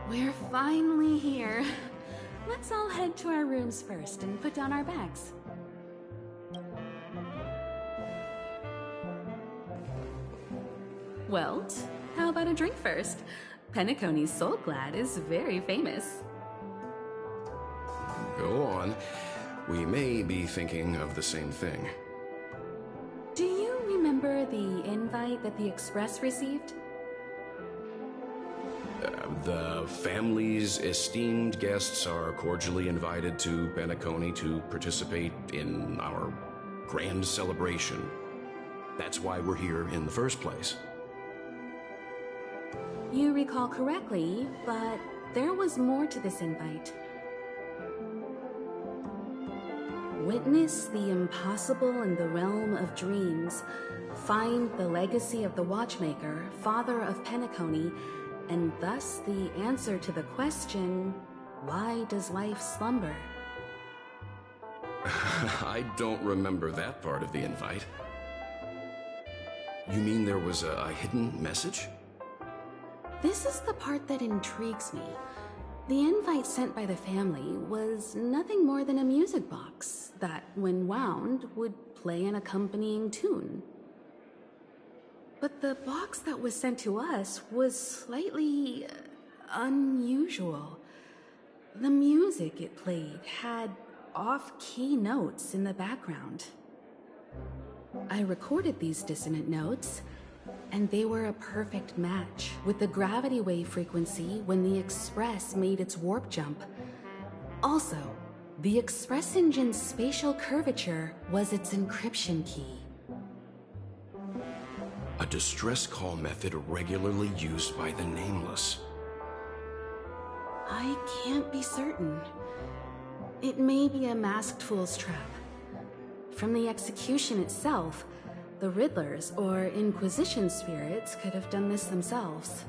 We're finally here. Let's all head to our rooms first and put down our bags. Well, how about a drink first? Penacony's Soul Glad is very famous. Go on. We may be thinking of the same thing. Do you remember the invite that the Express received? The family's esteemed guests are cordially invited to Penacony to participate in our grand celebration. That's why we're here in the first place. You recall correctly, but there was more to this invite. Witness the impossible in the realm of dreams. Find the legacy of the Watchmaker, father of Penacony, and thus the answer to the question, why does life slumber? I don't remember that part of the invite. You mean there was a hidden message? This is the part that intrigues me. The invite sent by the family was nothing more than a music box that, when wound, would play an accompanying tune. But the box that was sent to us was slightly unusual. The music it played had off-key notes in the background. I recorded these dissonant notes, and they were a perfect match with the gravity wave frequency when the Express made its warp jump. Also, the Express engine's spatial curvature was its encryption key. A distress call method regularly used by the Nameless. I can't be certain. It may be a masked fool's trap. From the execution itself, the Riddlers or Inquisition spirits could have done this themselves.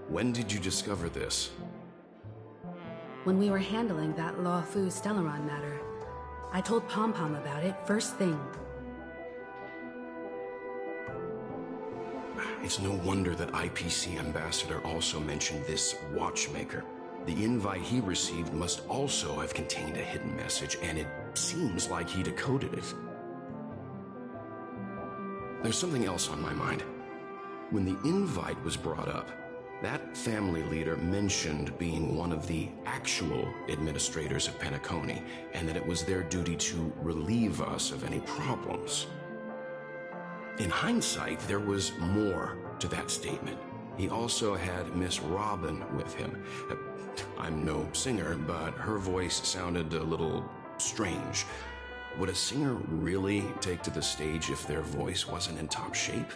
When did you discover this? When we were handling that Law Fu Stellaron matter. I told Pom Pom about it first thing. It's no wonder that IPC Ambassador also mentioned this Watchmaker. The invite he received must also have contained a hidden message, and it seems like he decoded it. There's something else on my mind. When the invite was brought up, that family leader mentioned being one of the actual administrators of Penacony, and that it was their duty to relieve us of any problems. In hindsight, there was more to that statement. He also had Miss Robin with him. I'm no singer, but her voice sounded a little strange. Would a singer really take to the stage if their voice wasn't in top shape?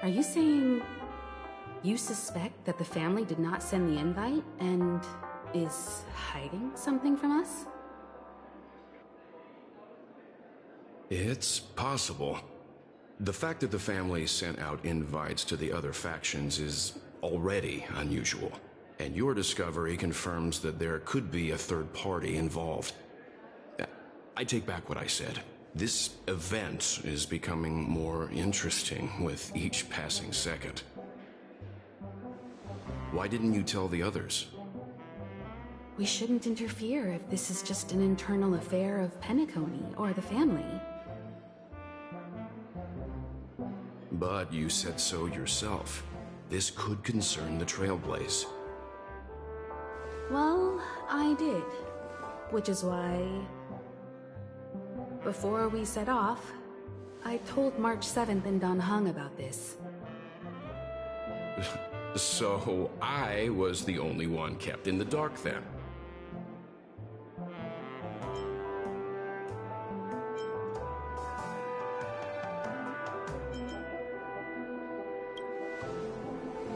Are you saying you suspect that the family did not send the invite and is hiding something from us? It's possible. The fact that the family sent out invites to the other factions is already unusual, and your discovery confirms that there could be a third party involved. I take back what I said. This event is becoming more interesting with each passing second. Why didn't you tell the others? We shouldn't interfere if this is just an internal affair of Penacony or the family. But you said so yourself. This could concern the Trailblaze. Well, I did. Which is why, before we set off, I told March 7th and Don Hung about this. So I was the only one kept in the dark then.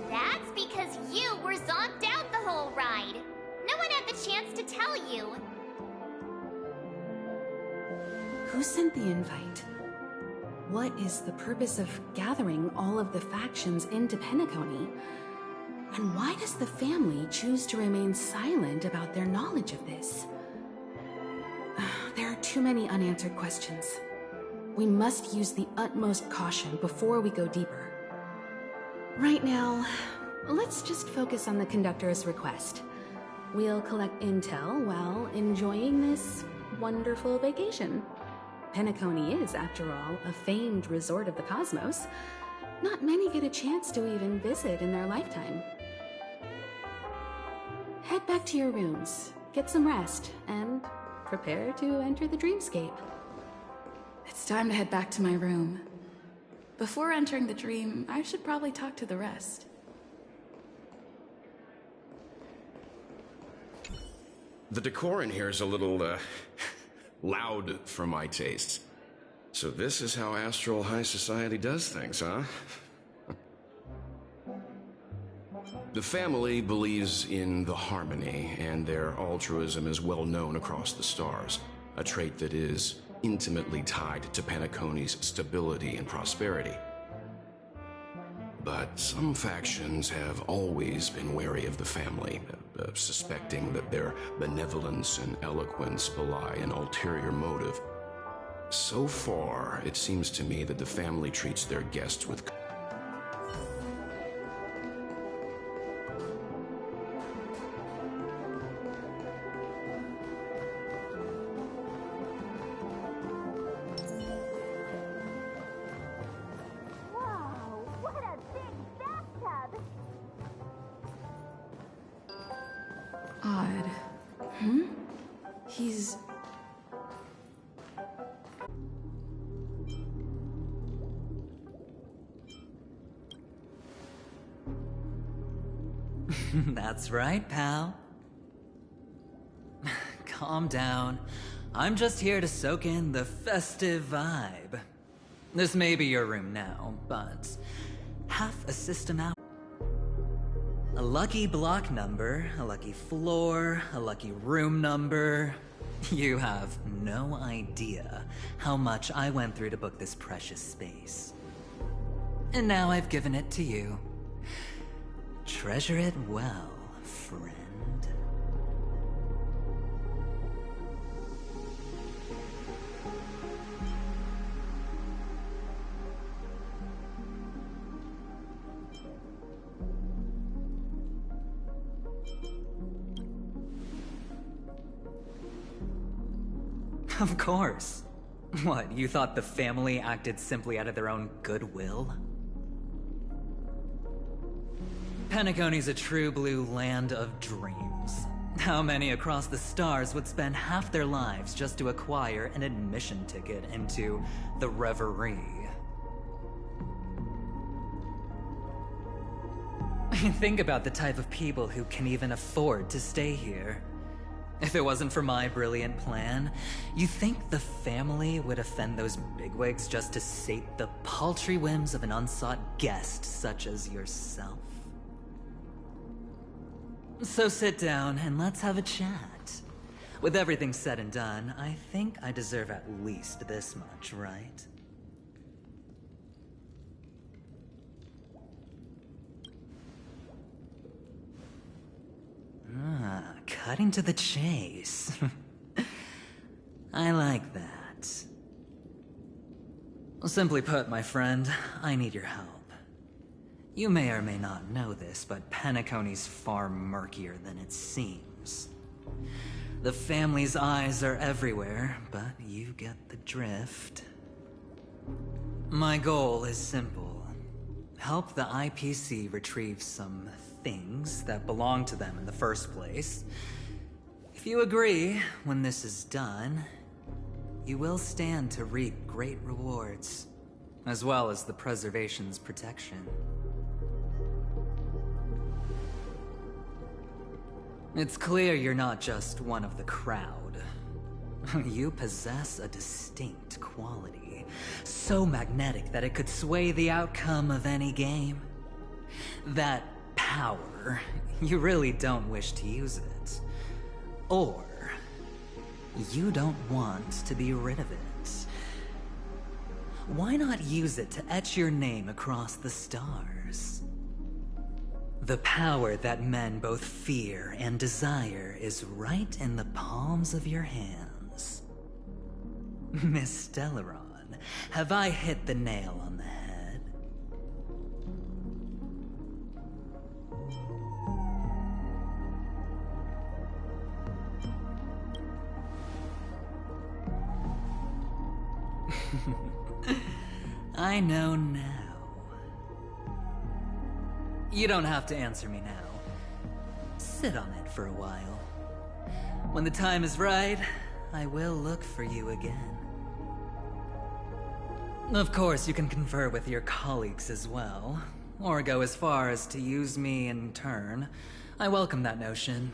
That's because you were zonked out the whole ride. No one had the chance to tell you. Who sent the invite? What is the purpose of gathering all of the factions into Penacony? And why does the family choose to remain silent about their knowledge of this? There are too many unanswered questions. We must use the utmost caution before we go deeper. Right now, let's just focus on the conductor's request. We'll collect intel while enjoying this wonderful vacation. Penacony is, after all, a famed resort of the cosmos. Not many get a chance to even visit in their lifetime. Head back to your rooms, get some rest, and prepare to enter the dreamscape. It's time to head back to my room. Before entering the dream, I should probably talk to the rest. The decor in here is a little, loud for my tastes. So this is how Astral High Society does things, huh? The family believes in the harmony, and their altruism is well known across the stars, a trait that is intimately tied to Penacony's stability and prosperity. But some factions have always been wary of the family, suspecting that their benevolence and eloquence belie an ulterior motive. So far, it seems to me that the family treats their guests with Odd. He's... That's right, pal. Calm down. I'm just here to soak in the festive vibe. This may be your room now, but half a system out. A lucky block number, a lucky floor, a lucky room number. You have no idea how much I went through to book this precious space. And now I've given it to you. Treasure it well, friend. Of course. What, you thought the family acted simply out of their own goodwill? Penacony's a true blue land of dreams. How many across the stars would spend half their lives just to acquire an admission ticket into the Reverie? Think about the type of people who can even afford to stay here. If it wasn't for my brilliant plan, you think the family would offend those bigwigs just to sate the paltry whims of an unsought guest such as yourself? So sit down and let's have a chat. With everything said and done, I think I deserve at least this much, right? Cutting to the chase. I like that. Simply put, my friend, I need your help. You may or may not know this, but Penacony's far murkier than it seems. The family's eyes are everywhere, but you get the drift. My goal is simple. Help the IPC retrieve some things that belong to them in the first place. If you agree, when this is done, you will stand to reap great rewards, as well as the preservation's protection. It's clear you're not just one of the crowd. You possess a distinct quality, so magnetic that it could sway the outcome of any game. That power, you really don't wish to use it. Or, you don't want to be rid of it. Why not use it to etch your name across the stars? The power that men both fear and desire is right in the palms of your hands. Miss Stellaron, have I hit the nail on the head? I know now. You don't have to answer me now. Sit on it for a while. When the time is right, I will look for you again. Of course, you can confer with your colleagues as well, or go as far as to use me in turn. I welcome that notion,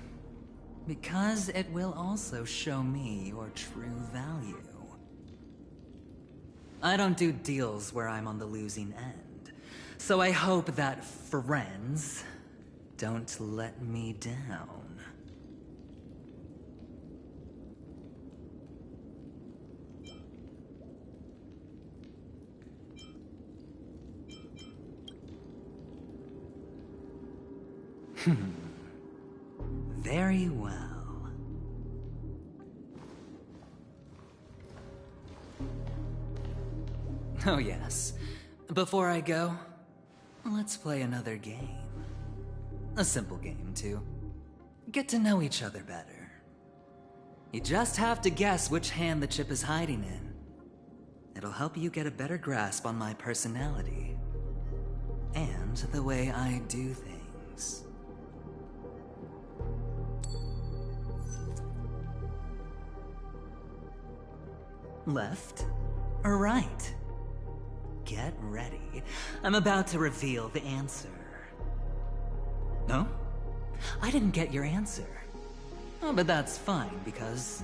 because it will also show me your true value. I don't do deals where I'm on the losing end, so I hope that friends don't let me down. Very well. Oh yes. Before I go, let's play another game. A simple game, too. Get to know each other better. You just have to guess which hand the chip is hiding in. It'll help you get a better grasp on my personality. And the way I do things. Left or right? Get ready. I'm about to reveal the answer. No? I didn't get your answer. Oh, but that's fine, because...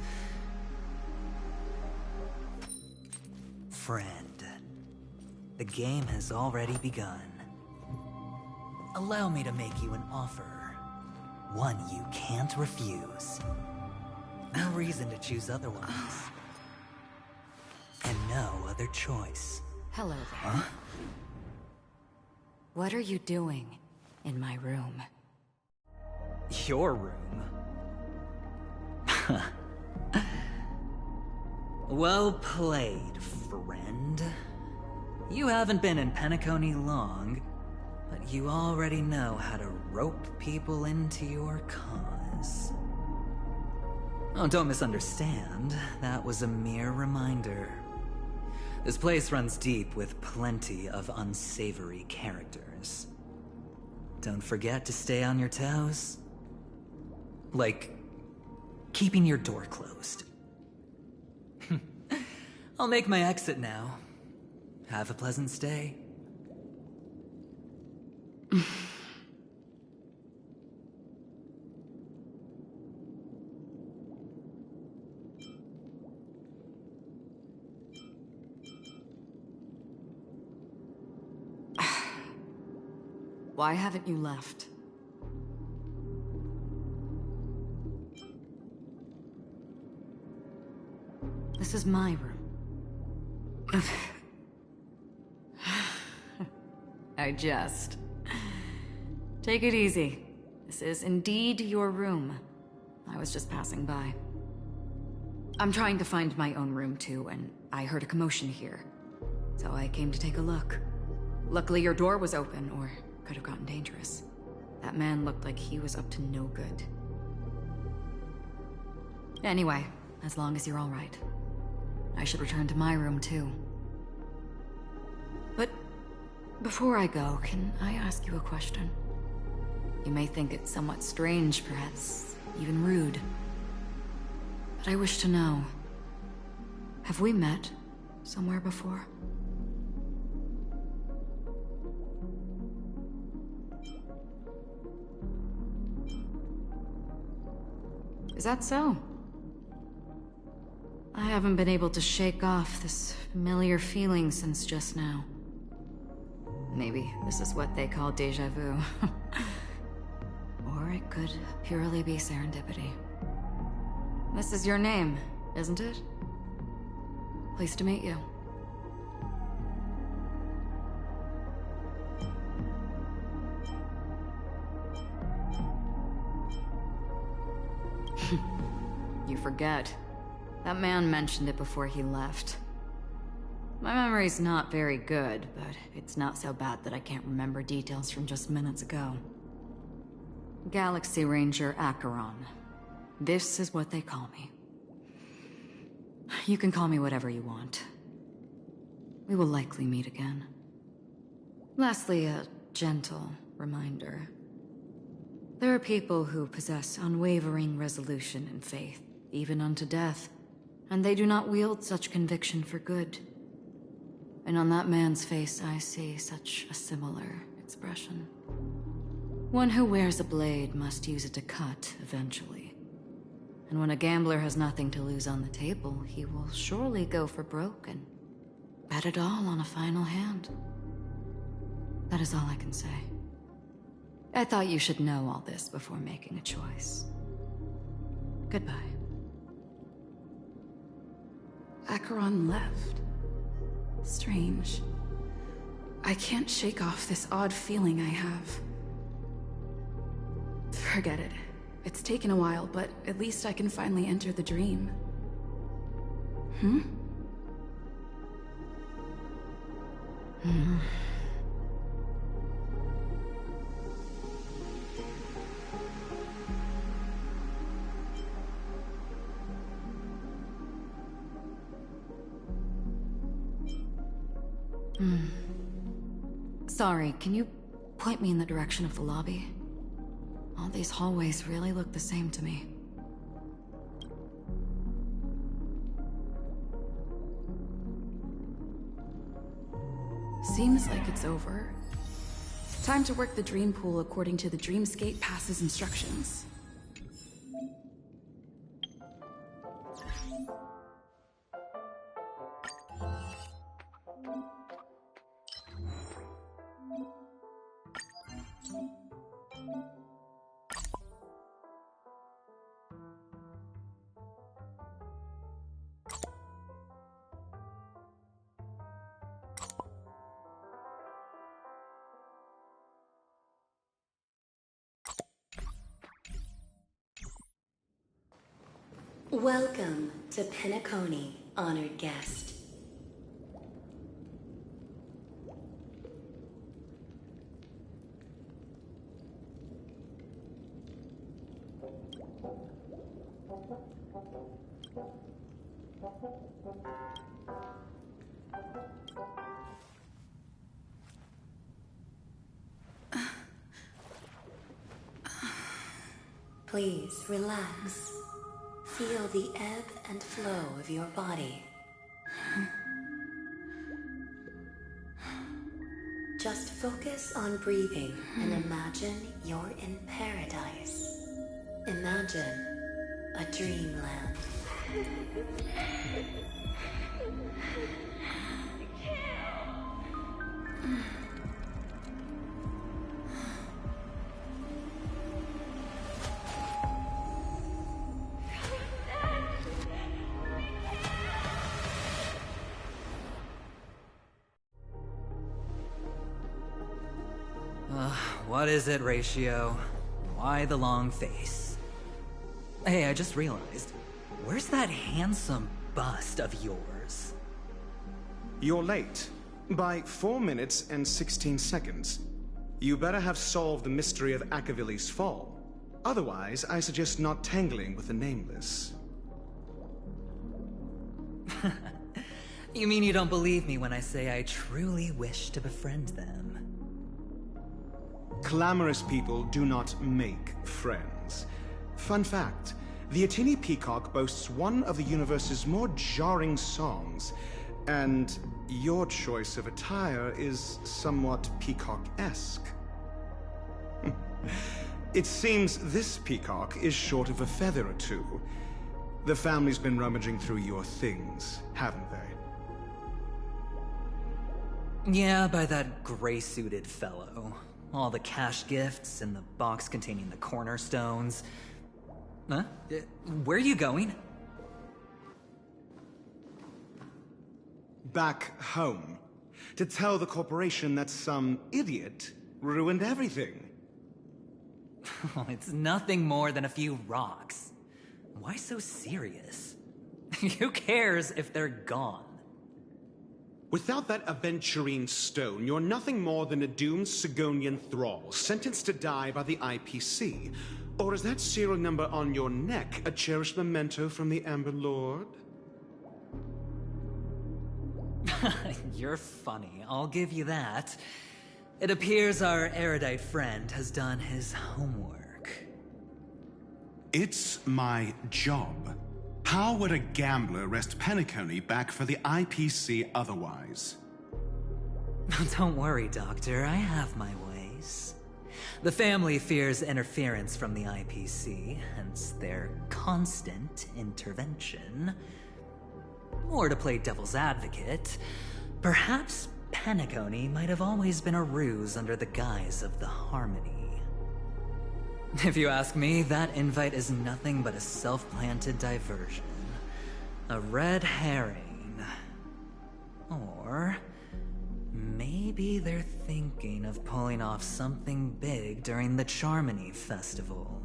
Friend, the game has already begun. Allow me to make you an offer. One you can't refuse. No reason to choose otherwise. And no other choice. Hello there. Huh? What are you doing in my room? Your room? Well played, friend. You haven't been in Penacony long, but you already know how to rope people into your cause. Oh, don't misunderstand. That was a mere reminder. This place runs deep with plenty of unsavory characters. Don't forget to stay on your toes. Like, keeping your door closed. I'll make my exit now. Have a pleasant stay. Why haven't you left? This is my room. I jest. Take it easy. This is indeed your room. I was just passing by. I'm trying to find my own room too, and I heard a commotion here. So I came to take a look. Luckily your door was open, or could have gotten dangerous. That man looked like he was up to no good. Anyway, as long as you're all right. I should return to my room too. But before I go, can I ask you a question? You may think it somewhat strange, perhaps even rude. But I wish to know, have we met somewhere before? Is that so? I haven't been able to shake off this familiar feeling since just now. Maybe this is what they call déjà vu. Or it could purely be serendipity. This is your name, isn't it? Pleased to meet you. You forget. That man mentioned it before he left. My memory's not very good, but it's not so bad that I can't remember details from just minutes ago. Galaxy Ranger Acheron. This is what they call me. You can call me whatever you want. We will likely meet again. Lastly, a gentle reminder. There are people who possess unwavering resolution and faith, even unto death, and they do not wield such conviction for good. And on that man's face I see such a similar expression. One who wears a blade must use it to cut eventually. And when a gambler has nothing to lose on the table, he will surely go for broke and bet it all on a final hand. That is all I can say. I thought you should know all this before making a choice. Goodbye. Acheron left. Strange. I can't shake off this odd feeling I have. Forget it. It's taken a while, but at least I can finally enter the dream. Sorry, can you point me in the direction of the lobby? All these hallways really look the same to me. Seems like it's over. Time to work the dream pool according to the Dreamscape Pass's instructions. Welcome to Penacony, honored guest. Please relax. Feel the ebb and flow of your body. Just focus on breathing and imagine you're in paradise. Imagine a dreamland. What is it, Ratio? Why the long face? Hey, I just realized. Where's that handsome bust of yours? You're late. By 4 minutes and 16 seconds. You better have solved the mystery of Akavili's fall. Otherwise, I suggest not tangling with the Nameless. You mean you don't believe me when I say I truly wish to befriend them? Clamorous people do not make friends. Fun fact, the Atini Peacock boasts one of the universe's more jarring songs, and your choice of attire is somewhat peacock-esque. It seems this peacock is short of a feather or two. The family's been rummaging through your things, haven't they? Yeah, by that gray-suited fellow. All the cash gifts and the box containing the cornerstones. Huh? Where are you going? Back home. To tell the corporation that some idiot ruined everything. It's nothing more than a few rocks. Why so serious? Who cares if they're gone? Without that aventurine stone, you're nothing more than a doomed Sigonian thrall, sentenced to die by the IPC. Or is that serial number on your neck a cherished memento from the Amber Lord? You're funny, I'll give you that. It appears our erudite friend has done his homework. It's my job. How would a gambler wrest Penacony back for the IPC otherwise? Don't worry, Doctor, I have my ways. The family fears interference from the IPC, hence their constant intervention. Or to play devil's advocate, perhaps Penacony might have always been a ruse under the guise of the Harmony. If you ask me, that invite is nothing but a self-planted diversion. A red herring. Or maybe they're thinking of pulling off something big during the Charmony Festival.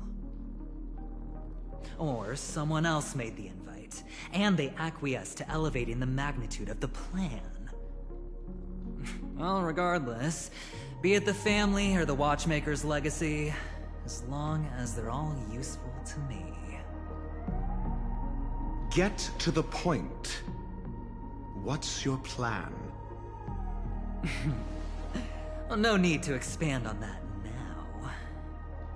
Or someone else made the invite, and they acquiesced to elevating the magnitude of the plan. Well, regardless, be it the family or the Watchmaker's legacy, as long as they're all useful to me. Get to the point. What's your plan? Well, no need to expand on that now.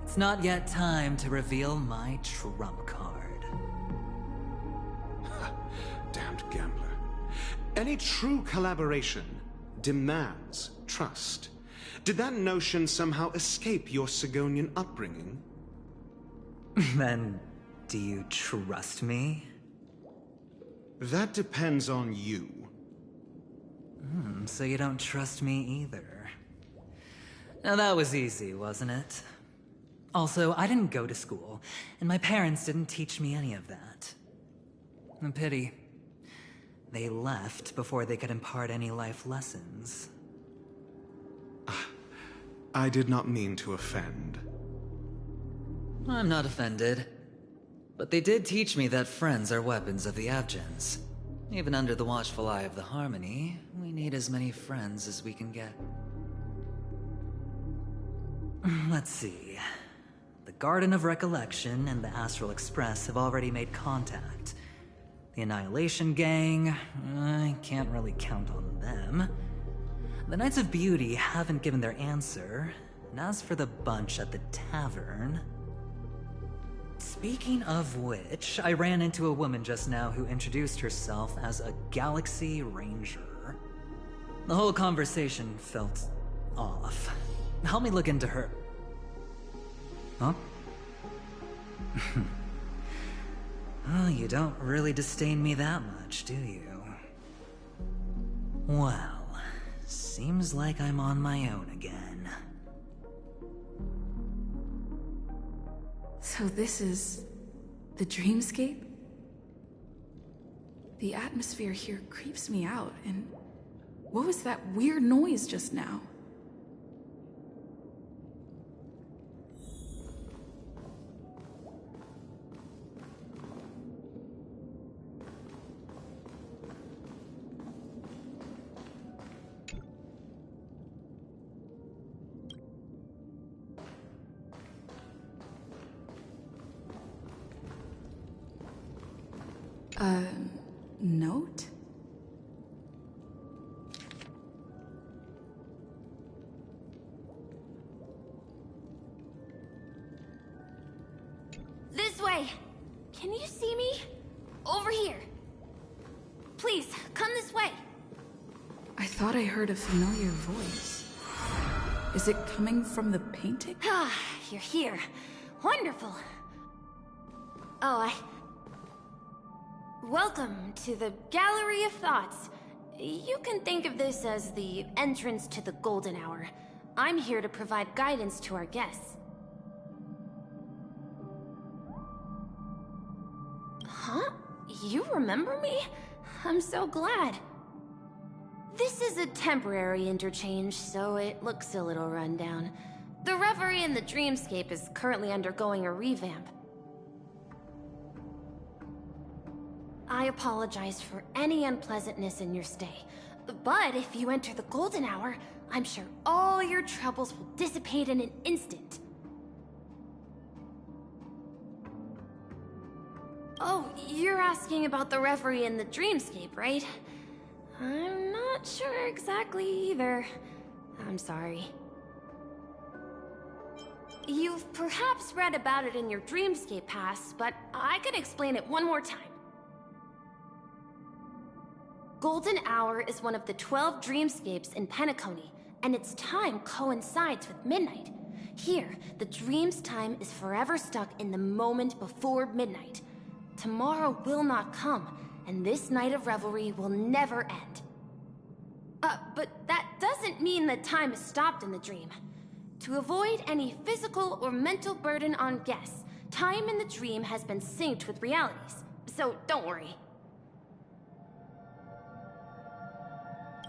It's not yet time to reveal my trump card. Damned gambler. Any true collaboration demands trust. Did that notion somehow escape your Sigonian upbringing? Then, do you trust me? That depends on you. So you don't trust me either. Now that was easy, wasn't it? Also, I didn't go to school, and my parents didn't teach me any of that. A pity. They left before they could impart any life lessons. I did not mean to offend. I'm not offended. But they did teach me that friends are weapons of the Abgens. Even under the watchful eye of the Harmony, we need as many friends as we can get. Let's see. The Garden of Recollection and the Astral Express have already made contact. The Annihilation Gang, I can't really count on them. The Knights of Beauty haven't given their answer, and as for the bunch at the tavern... Speaking of which, I ran into a woman just now who introduced herself as a Galaxy Ranger. The whole conversation felt off. Help me look into her... Huh? Oh, you don't really disdain me that much, do you? Well, seems like I'm on my own again. So this is the dreamscape? The atmosphere here creeps me out, and what was that weird noise just now? Note? This way! Can you see me? Over here! Please, come this way! I thought I heard a familiar voice. Is it coming from the painting? Ah, you're here. Wonderful. Oh, Welcome to the Gallery of Thoughts. You can think of this as the entrance to the Golden Hour. I'm here to provide guidance to our guests. Huh? You remember me? I'm so glad. This is a temporary interchange, so it looks a little rundown. The Reverie in the Dreamscape is currently undergoing a revamp. I apologize for any unpleasantness in your stay. But if you enter the Golden Hour, I'm sure all your troubles will dissipate in an instant. Oh, you're asking about the reverie in the dreamscape, right? I'm not sure exactly either. I'm sorry. You've perhaps read about it in your dreamscape past, but I can explain it one more time. Golden Hour is one of the 12 dreamscapes in Penacony, and its time coincides with midnight. Here, the dream's time is forever stuck in the moment before midnight. Tomorrow will not come, and this night of revelry will never end. But that doesn't mean that time is stopped in the dream. To avoid any physical or mental burden on guests, time in the dream has been synced with realities, so don't worry.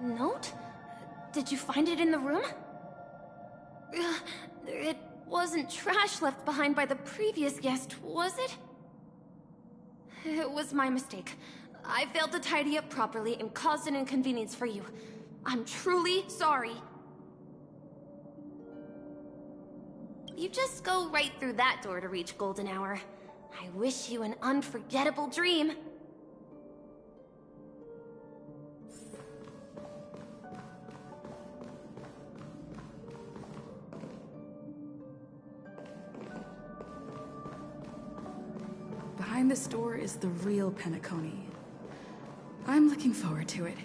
Note? Did you find it in the room? It wasn't trash left behind by the previous guest, was it? It was my mistake. I failed to tidy up properly and caused an inconvenience for you. I'm truly sorry. You just go right through that door to reach Golden Hour. I wish you an unforgettable dream. Behind this door is the real Penacony. I'm looking forward to it.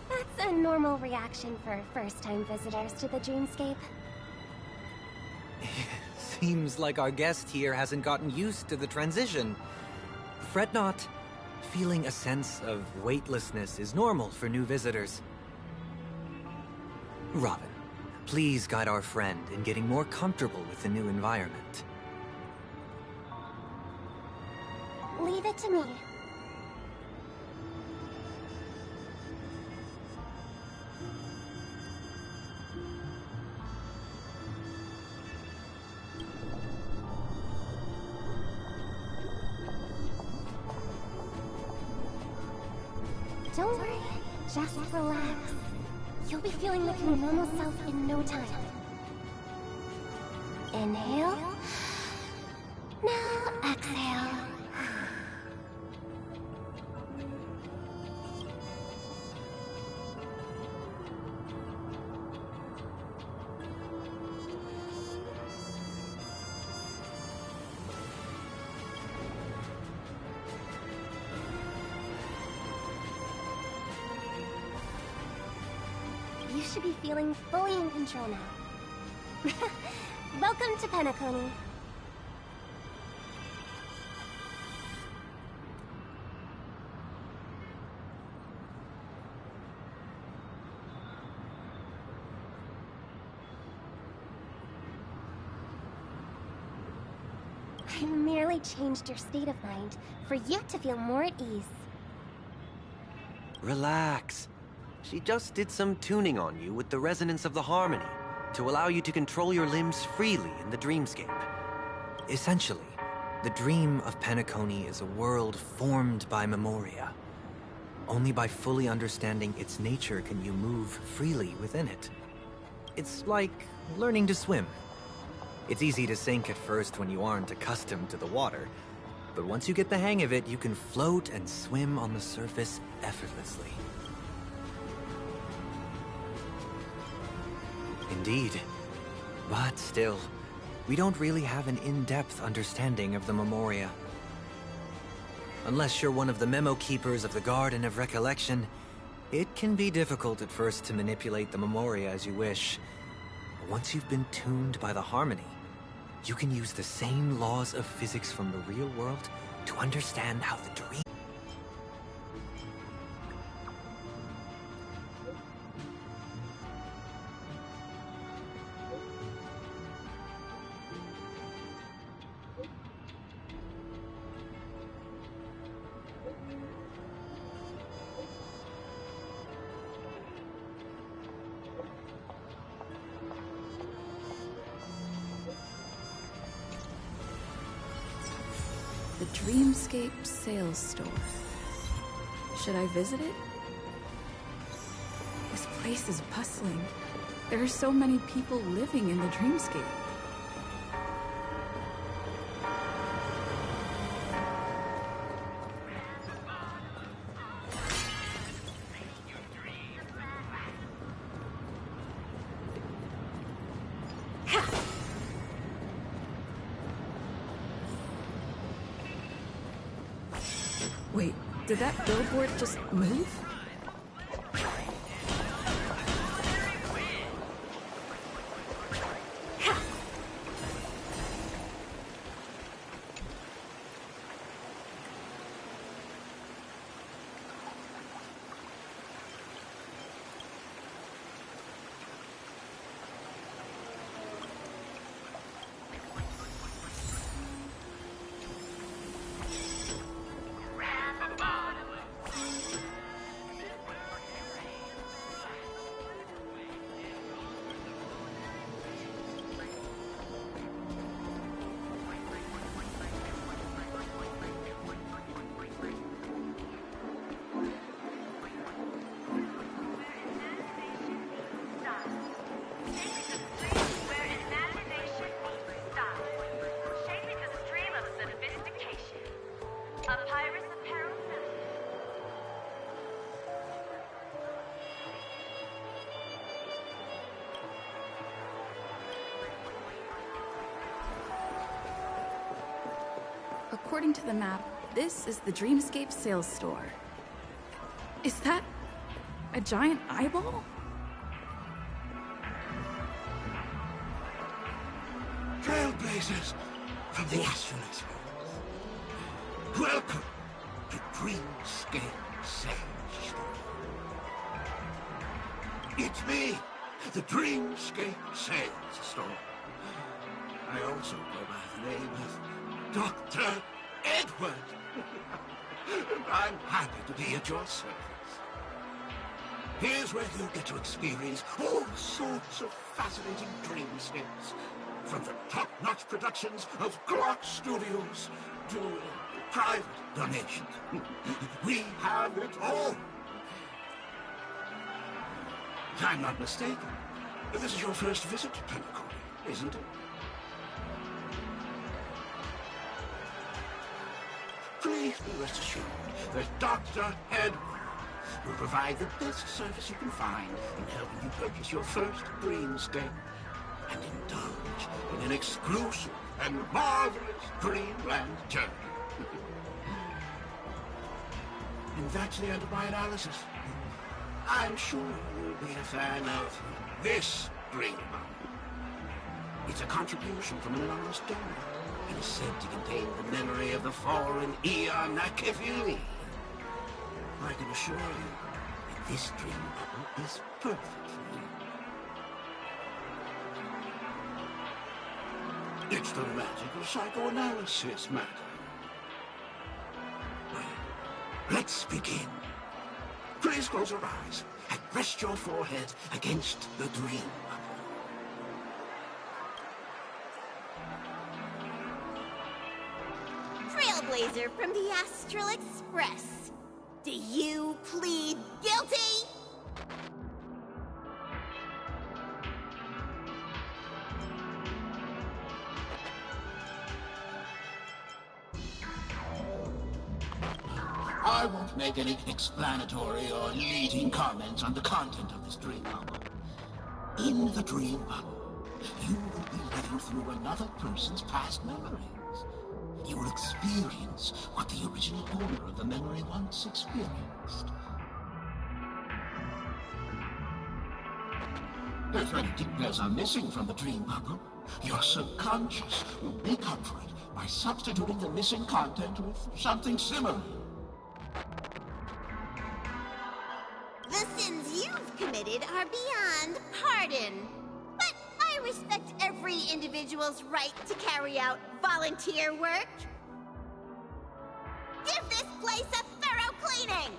That's a normal reaction for first-time visitors to the dreamscape. Seems like our guest here hasn't gotten used to the transition. Fret not. Feeling a sense of weightlessness is normal for new visitors. Robin, please guide our friend in getting more comfortable with the new environment. Leave it to me. Don't worry, just relax. You'll be feeling like your normal self in no time. Inhale. Now exhale. You should be feeling fully in control now. Welcome to Penacony. I merely changed your state of mind for you to feel more at ease. Relax. She just did some tuning on you with the resonance of the harmony to allow you to control your limbs freely in the dreamscape. Essentially, the dream of Penacony is a world formed by memoria. Only by fully understanding its nature can you move freely within it. It's like learning to swim. It's easy to sink at first when you aren't accustomed to the water, But once you get the hang of it, you can float and swim on the surface effortlessly. Indeed. But still, we don't really have an in-depth understanding of the Memoria. Unless you're one of the memo keepers of the Garden of Recollection, it can be difficult at first to manipulate the Memoria as you wish. But once you've been tuned by the harmony, you can use the same laws of physics from the real world to understand how the dream... The Dreamscape Sales Store. Should I visit it? This place is bustling. There are so many people living in the Dreamscape. Wait, did that billboard just move? According to the map, this is the Dreamscape Sales Store. Is that a giant eyeball? Trailblazers from the Astrolix world. Welcome to Dreamscape Sales Store. It's me, the Dreamscape Sales Store. I also go by the name of Dr. Edward. I'm happy to be at your service. Here's where you get to experience all sorts of fascinating dreamscapes. From the top-notch productions of Glock Studios to private donations. We have it all. If I'm not mistaken, this is your first visit to Penacony, isn't it? Please be rest assured that Dr. Edward will provide the best service you can find in helping you purchase your first dreamscape and indulge in an exclusive and marvelous dreamland journey. And that's the end of my analysis. I'm sure you'll be a fan of this dream bundle. It's a contribution from an anonymous donor. It is said to contain the memory of the fallen Eon Nakefili. I can assure you that this dream bubble is perfect for you. It's the magic of psychoanalysis, madam. Well, let's begin. Please close your eyes and rest your forehead against the dream bubble. Trailblazer from the Astral Express. Do you plead guilty? I won't make any explanatory or leading comments on the content of this dream bubble. In the dream bubble, you will be living through another person's past memories. You will experience what the original owner of the memory once experienced. If any details are missing from the dream bubble, your subconscious will make up for it by substituting the missing content with something similar. The sins you've committed are beyond pardon. But I respect every individual's right to carry out volunteer work. Give this place a thorough cleaning!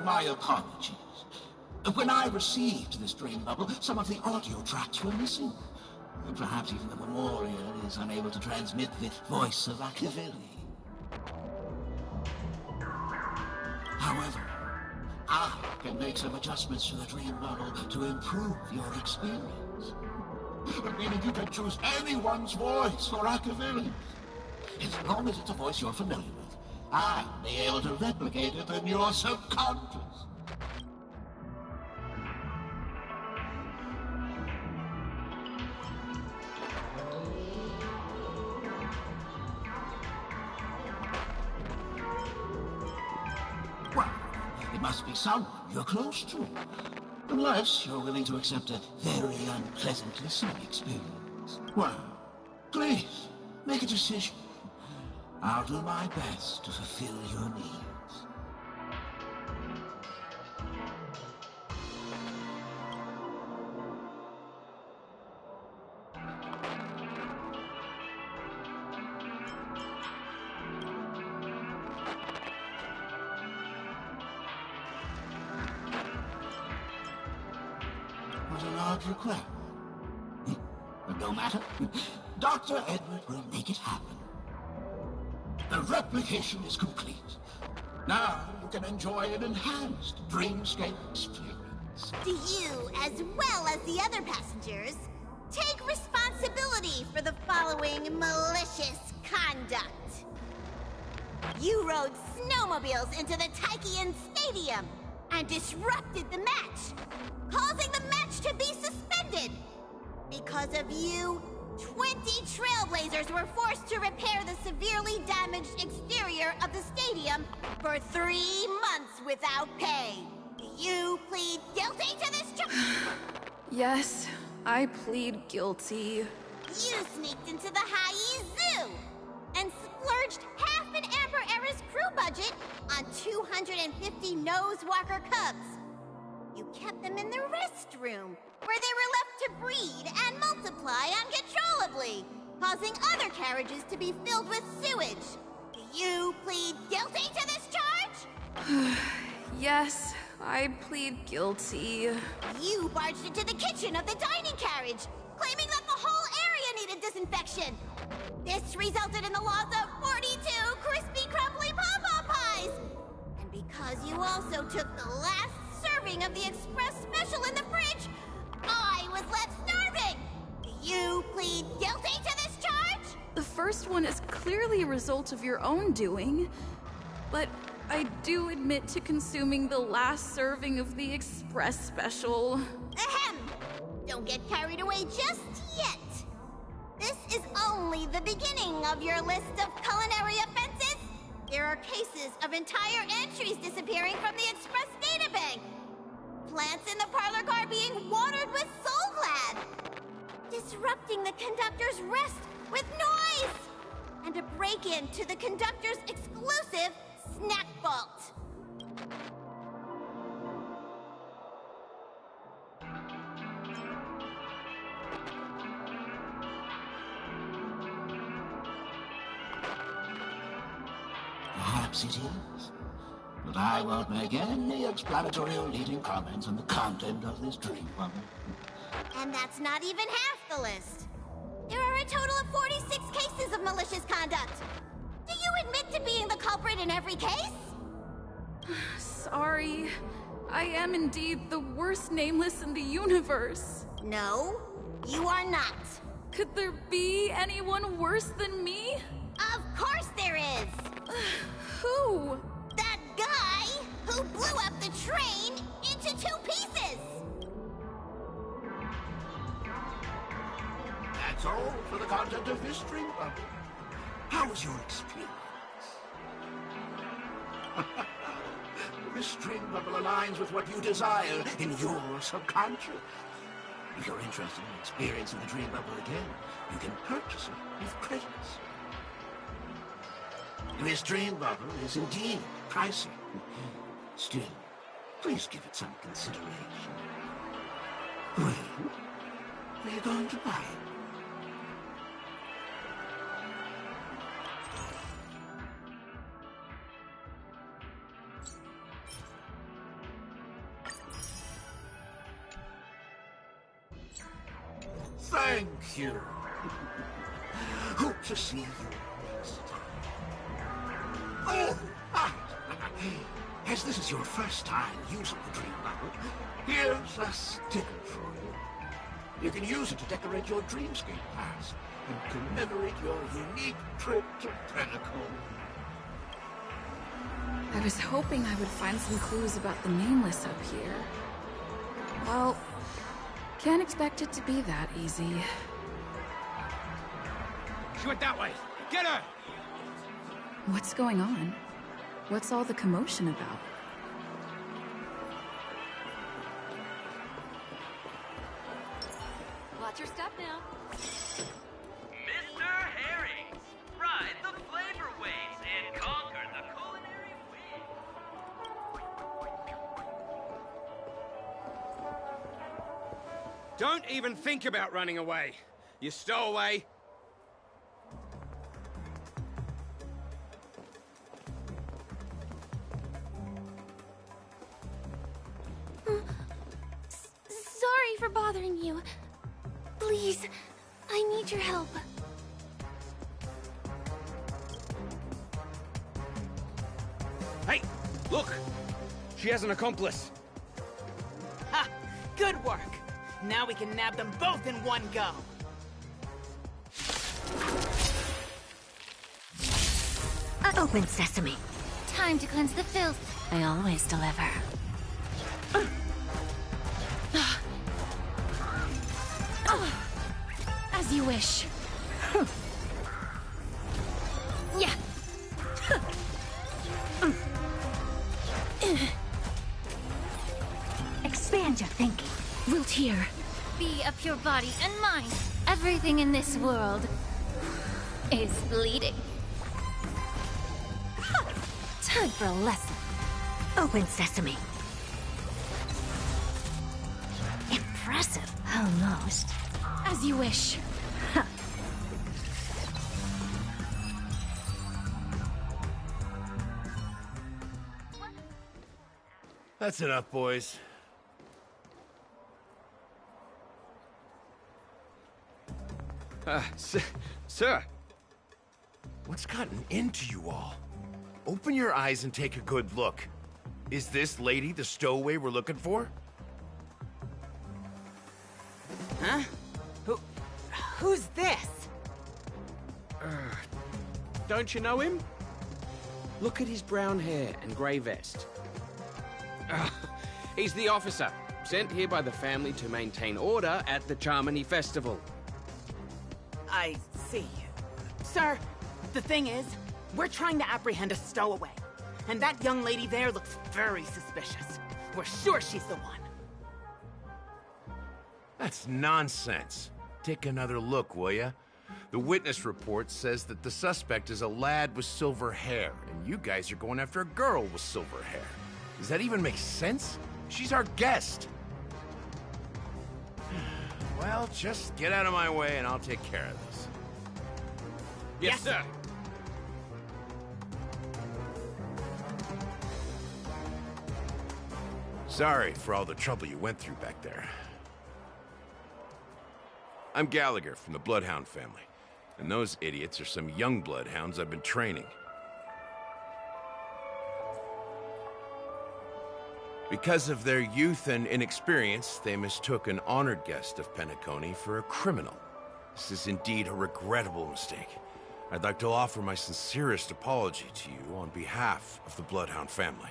My apologies. When I received this dream bubble, some of the audio tracks were missing. Perhaps even the memorial is unable to transmit the voice of Machiavelli. However, I can make some adjustments to the dream bubble to improve your experience. Meaning you can choose anyone's voice for Machiavelli. As long as it's a voice you're familiar with, I'll be able to replicate it in your subconscious. Well, it must be someone you're close to. Unless you're willing to accept a very unpleasantly sad experience. Well, please, make a decision. I'll do my best to fulfill your needs. What a large request. But no matter. Dr. Edward will make it happen. The replication is complete. Now you can enjoy an enhanced dreamscape experience. Do you, as well as the other passengers, take responsibility for the following malicious conduct? You rode snowmobiles into the Taikian Stadium and disrupted the match, causing the match to be suspended. Because of you, 20 trailblazers were forced to repair the severely damaged exterior of the stadium for 3 months without pay. Do you plead guilty to this charge? Yes, I plead guilty. You sneaked into the Hayi Zoo and splurged half an Amber Era's crew budget on 250 Nosewalker cubs. You kept them in the restroom, where they were left to breed and multiply uncontrollably, causing other carriages to be filled with sewage. Do you plead guilty to this charge? Yes, I plead guilty. You barged into the kitchen of the dining carriage, claiming that the whole area needed disinfection. This resulted in the loss of 42 crispy, crumbly pom-pom pies. And because you also took the last serving of the express special in the fridge, I was left starving! Do you plead guilty to this charge? The first one is clearly a result of your own doing, but I do admit to consuming the last serving of the express special. Ahem! Don't get carried away just yet. This is only the beginning of your list of culinary offenses. There are cases of entire entries disappearing from the express databank. Plants in the parlor car being watered with Soul Glad. Disrupting the conductor's rest with noise. And a break-in to the conductor's exclusive snack vault. Perhaps it is. But I won't make any explanatory or leading comments on the content of this dream bubble. And that's not even half the list. There are a total of 46 cases of malicious conduct. Do you admit to being the culprit in every case? sorry. I am indeed the worst nameless in the universe. No, you are not. Could there be anyone worse than me? Of course there is! Who? That guy who blew up the train into 2 pieces! That's all for the content of this dream bubble. How was your experience? This dream bubble aligns with what you desire in your subconscious. If you're interested in experiencing the dream bubble again, you can purchase it with credits. This dream bubble is indeed pricey. Still, please give it some consideration. Well, we're going to buy it. Thank you. Hope to see you next time. Oh, right. As this is your first time using the dream bubble, here's a sticker for you. You can use it to decorate your dreamscape pass and commemorate your unique trip to Penacony. I was hoping I would find some clues about the nameless up here. Well, can't expect it to be that easy. She went that way. Get her! What's going on? What's all the commotion about? Watch your step now. Mr. Herring, ride the flavor waves and conquer the culinary wheel. Don't even think about running away. You stowaway. Sorry for bothering you. Please, I need your help. Hey, look! She has an accomplice. Ha! Good work! Now we can nab them both in one go! Open sesame. Time to cleanse the filth. I always deliver. As you wish. Yeah. Expand your thinking. Root here. Be a pure body and mind. Everything in this world is bleeding. Time for a lesson. Open sesame. Impressive. Almost. As you wish. That's enough, boys. Sir. What's gotten into you all? Open your eyes and take a good look. Is this lady the stowaway we're looking for? Huh? Who's this? Don't you know him? Look at his brown hair and grey vest. He's the officer, sent here by the family to maintain order at the Charmony Festival. I see. Sir, the thing is, we're trying to apprehend a stowaway. And that young lady there looks very suspicious. We're sure she's the one. That's nonsense. Take another look, will ya? The witness report says that the suspect is a lad with silver hair, and you guys are going after a girl with silver hair. Does that even make sense? She's our guest. Well, just get out of my way and I'll take care of this. Yes, sir. Sorry for all the trouble you went through back there. I'm Gallagher from the Bloodhound family, and those idiots are some young Bloodhounds I've been training. Because of their youth and inexperience, they mistook an honored guest of Penacony for a criminal. This is indeed a regrettable mistake. I'd like to offer my sincerest apology to you on behalf of the Bloodhound family.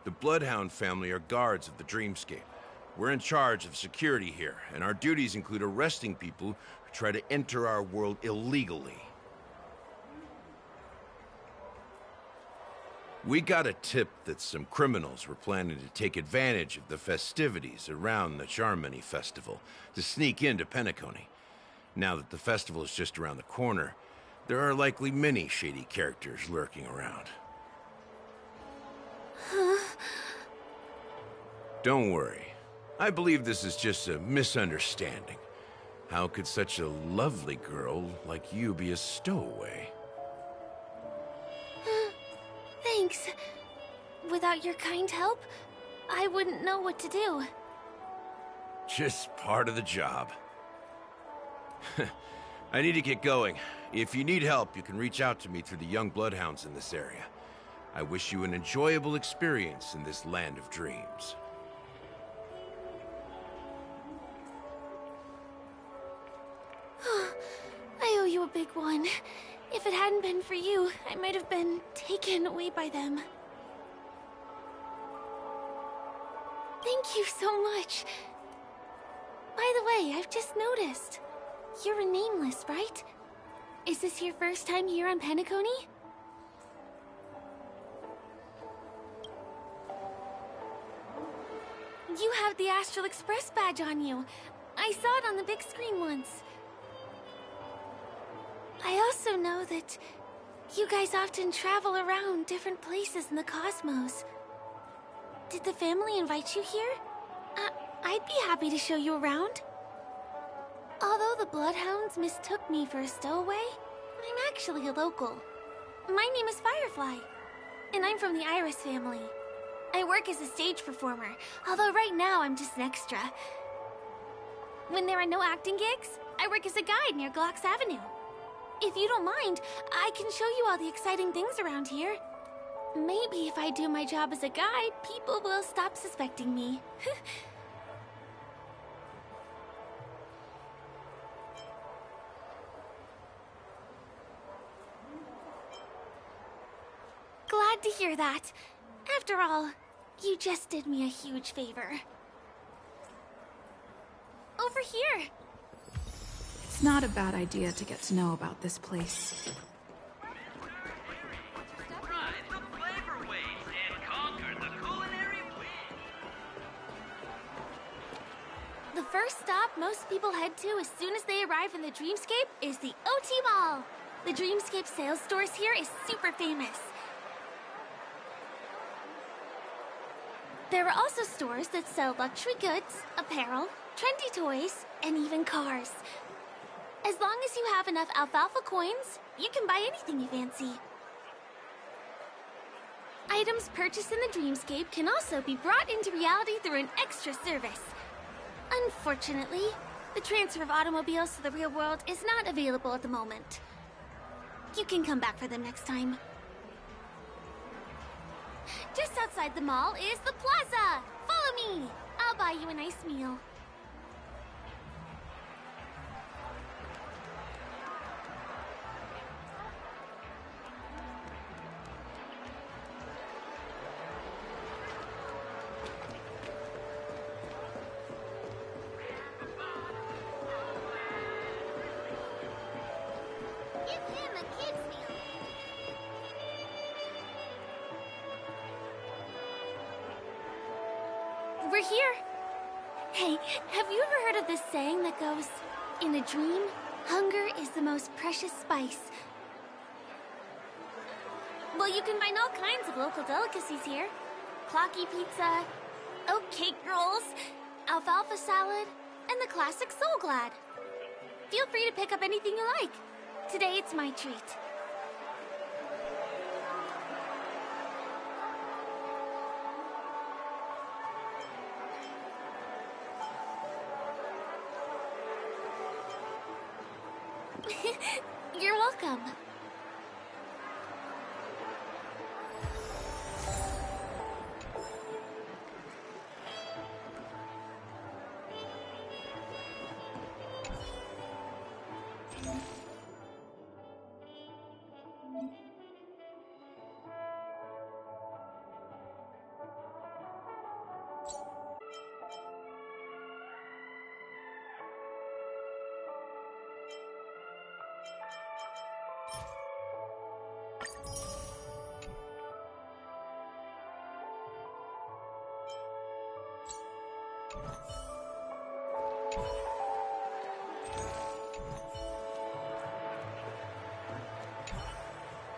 The Bloodhound family are guards of the Dreamscape. We're in charge of security here, and our duties include arresting people who try to enter our world illegally. We got a tip that some criminals were planning to take advantage of the festivities around the Charmony Festival to sneak into Penacony. Now that the festival is just around the corner, there are likely many shady characters lurking around. Don't worry. I believe this is just a misunderstanding. How could such a lovely girl like you be a stowaway? Thanks. Without your kind help, I wouldn't know what to do. Just part of the job. I need to get going. If you need help, you can reach out to me through the young bloodhounds in this area. I wish you an enjoyable experience in this land of dreams. I owe you a big one. If it hadn't been for you, I might have been taken away by them. Thank you so much. By the way, I've just noticed. You're a nameless, right? Is this your first time here on Penacony? You have the Astral Express badge on you. I saw it on the big screen once. I also know that you guys often travel around different places in the cosmos. Did the family invite you here? I'd be happy to show you around. Although the Bloodhounds mistook me for a stowaway, I'm actually a local. My name is Firefly, and I'm from the Iris family. I work as a stage performer, although right now I'm just an extra. When there are no acting gigs, I work as a guide near Glox Avenue. If you don't mind, I can show you all the exciting things around here. Maybe if I do my job as a guide, people will stop suspecting me. Glad to hear that. After all, you just did me a huge favor. Over here. It's not a bad idea to get to know about this place. Ride the flavor waves and conquer the culinary wind. The first stop most people head to as soon as they arrive in the Dreamscape is the OT Mall. The Dreamscape sales stores here is super famous. There are also stores that sell luxury goods, apparel, trendy toys, and even cars. As long as you have enough alfalfa coins, you can buy anything you fancy. Items purchased in the Dreamscape can also be brought into reality through an extra service. Unfortunately, the transfer of automobiles to the real world is not available at the moment. You can come back for them next time. Just outside the mall is the plaza! Follow me! I'll buy you a nice meal. Give him a kid's meal. We're here. Hey, have you ever heard of this saying that goes, in a dream, hunger is the most precious spice? Well, you can find all kinds of local delicacies here. Clocky pizza, oat cake rolls, alfalfa salad, and the classic Soul Glad. Feel free to pick up anything you like. Today it's my treat. You're welcome.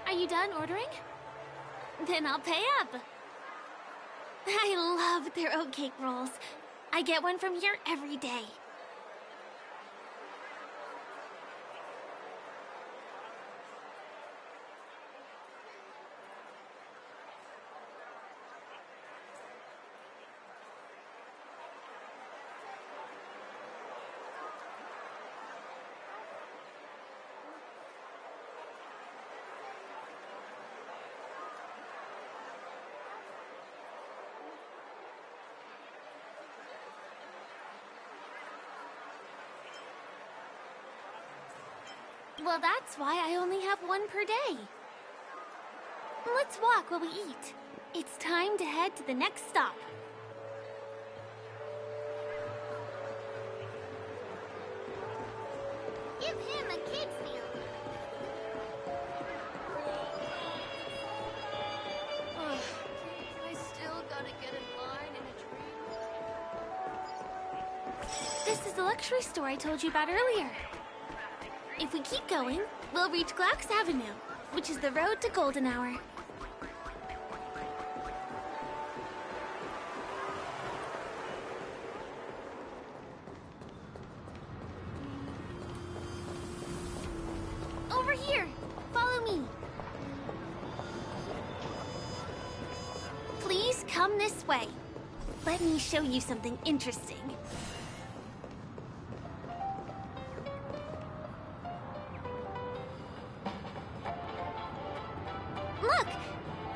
Are you done ordering? Then I'll pay up. I love their oatcake rolls. I get one from here every day. Well, that's why I only have one per day. Let's walk while we eat. It's time to head to the next stop. Give him a kid's meal. I still gotta get in line in a dream. This is the luxury store I told you about earlier. If we keep going, we'll reach Glauc's Avenue, which is the road to Golden Hour. Over here! Follow me! Please come this way. Let me show you something interesting. Look!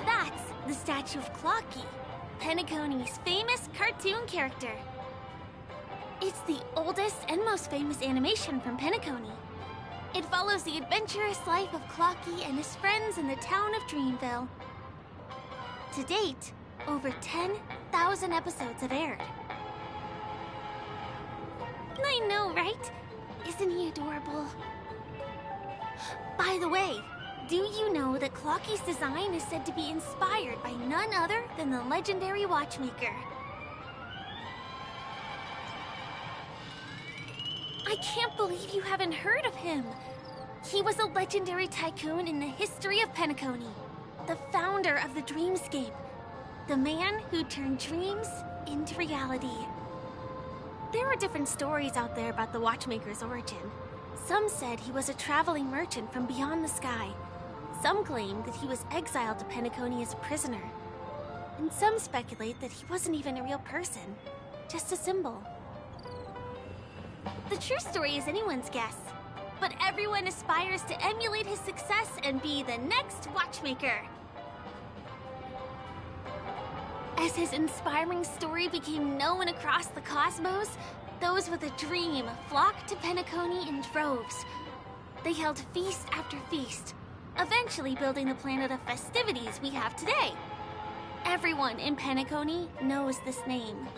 That's the statue of Clocky, Penacony's famous cartoon character. It's the oldest and most famous animation from Penacony. It follows the adventurous life of Clocky and his friends in the town of Dreamville. To date, over 10,000 episodes have aired. I know, right? Isn't he adorable? By the way, do you know that Clocky's design is said to be inspired by none other than the legendary watchmaker? I can't believe you haven't heard of him. He was a legendary tycoon in the history of Penacony, the founder of the Dreamscape, the man who turned dreams into reality. There are different stories out there about the watchmaker's origin. Some said he was a traveling merchant from beyond the sky. Some claim that he was exiled to Penacony as a prisoner. And some speculate that he wasn't even a real person, just a symbol. The true story is anyone's guess, but everyone aspires to emulate his success and be the next watchmaker. As his inspiring story became known across the cosmos, those with a dream flocked to Penacony in droves. They held feast after feast, eventually building the planet of festivities we have today. Everyone in Penacony knows this name.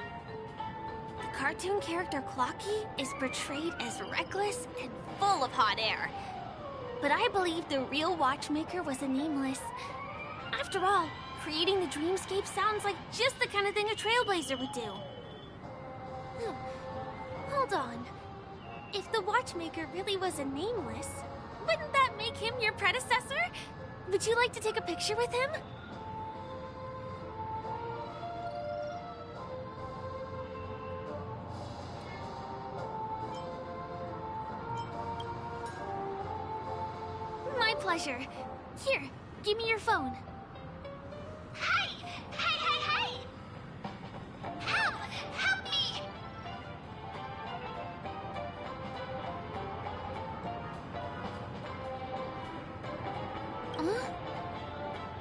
The cartoon character Clocky is portrayed as reckless and full of hot air. But I believe the real watchmaker was a nameless. After all, creating the dreamscape sounds like just the kind of thing a trailblazer would do. Hold on. If the watchmaker really was a nameless, wouldn't that make him your predecessor? Would you like to take a picture with him? My pleasure. Here, give me your phone. Hey! Hey, hey, hey! Help! Help me!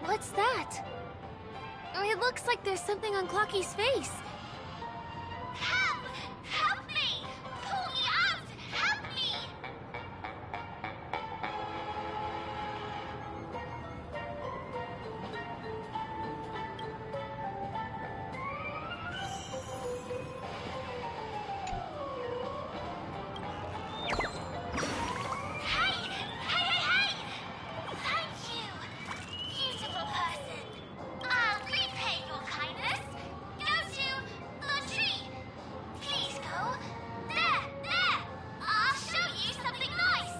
What's that? Oh, it looks like there's something on Clocky's face. Help! Help me! Pull me out! Help me! Hey! Hey! Thank you, beautiful person. I'll repay your kindness. Go to the tree. Please go. There. I'll show you something nice.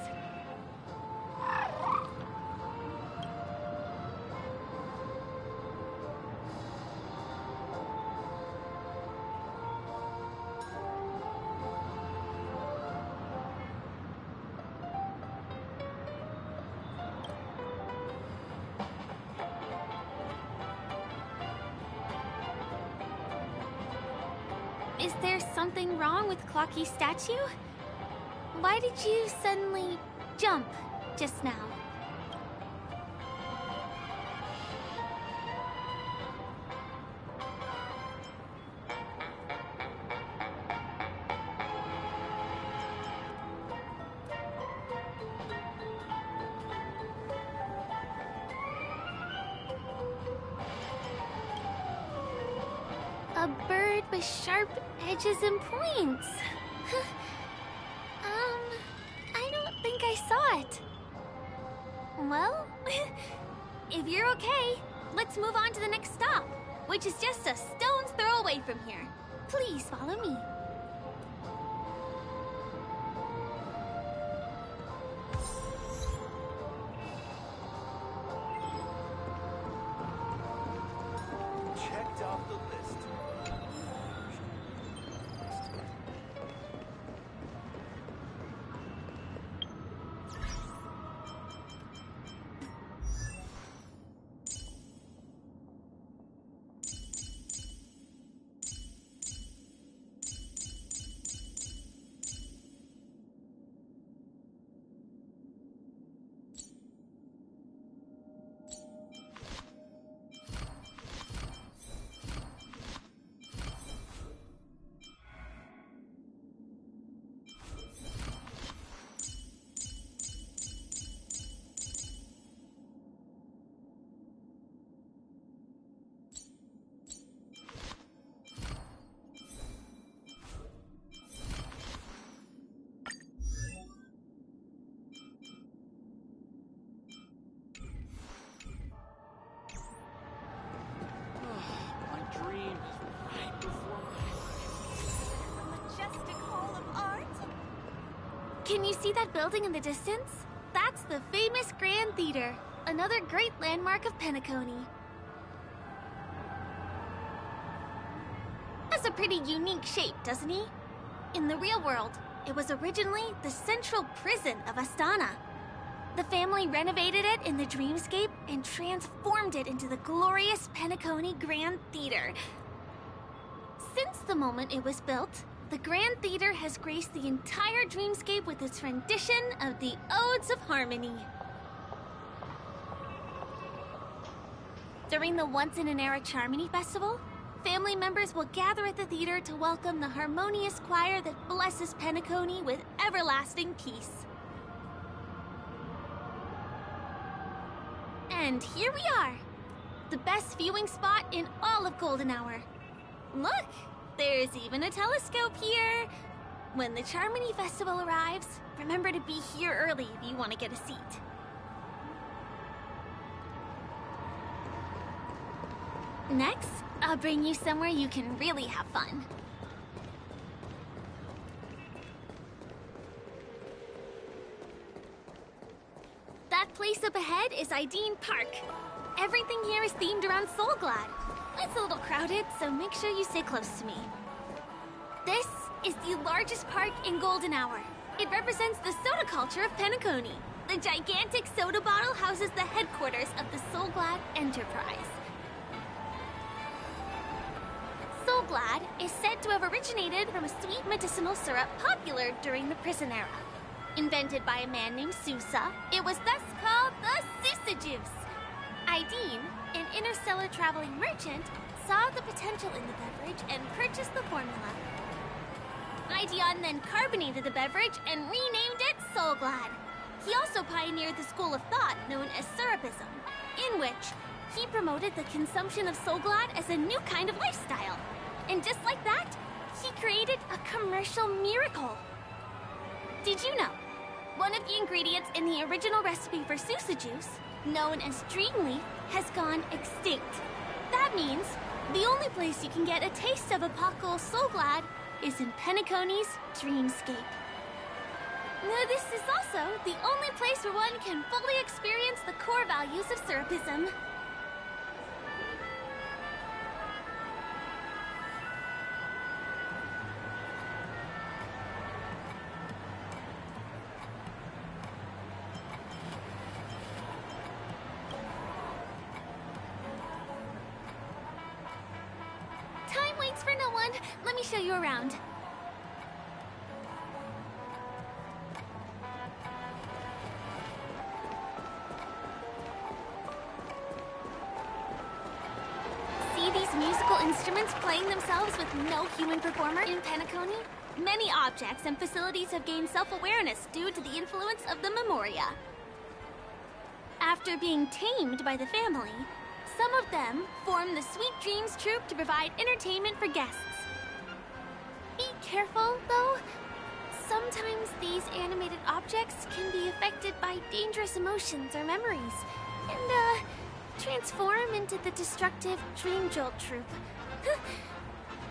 Is there something wrong with Clocky's statue? Why did you suddenly jump just now? A bird with sharp edges and points. I don't think I saw it. Well, if you're okay, let's move on to the next stop, which is just a stone's throw away from here. Please follow me. Checked off the list. Can you see that building in the distance? That's the famous Grand Theater, another great landmark of Penacony. Has a pretty unique shape, doesn't he? In the real world, it was originally the central prison of Astana. The family renovated it in the dreamscape and transformed it into the glorious Penacony Grand Theater. Since the moment it was built, the Grand Theater has graced the entire dreamscape with its rendition of the Odes of Harmony. During the Once-in-an-Era Charmony Festival, family members will gather at the theater to welcome the harmonious choir that blesses Penacony with everlasting peace. And here we are, the best viewing spot in all of Golden Hour. Look! There's even a telescope here. When the Charmony Festival arrives, remember to be here early if you want to get a seat. Next, I'll bring you somewhere you can really have fun. That place up ahead is Ideen Park. Everything here is themed around Soulglad. It's a little crowded, so make sure you stay close to me. This is the largest park in Golden Hour. It represents the soda culture of Penacony. The gigantic soda bottle houses the headquarters of the Soulglad Enterprise. Soulglad is said to have originated from a sweet medicinal syrup popular during the prison era. Invented by a man named Sousa, it was thus called the Sousa Juice. Ideen an interstellar traveling merchant, saw the potential in the beverage and purchased the formula. Ideon then carbonated the beverage and renamed it Soulglad. He also pioneered the school of thought known as Syrupism, in which he promoted the consumption of Soulglad as a new kind of lifestyle. And just like that, he created a commercial miracle. Did you know? One of the ingredients in the original recipe for Susa juice, known as Dreamleaf, has gone extinct. That means the only place you can get a taste of Apocalypse Soulglad is in Penacony's Dreamscape. Now, this is also the only place where one can fully experience the core values of Syrupism. Time waits for no one. Let me show you around. See these musical instruments playing themselves with no human performer in Penacony? Many objects and facilities have gained self-awareness due to the influence of the Memoria. After being tamed by the family, some of them form the Sweet Dreams Troupe to provide entertainment for guests. Be careful, though. Sometimes these animated objects can be affected by dangerous emotions or memories, and, transform into the destructive Dream Jolt Troupe.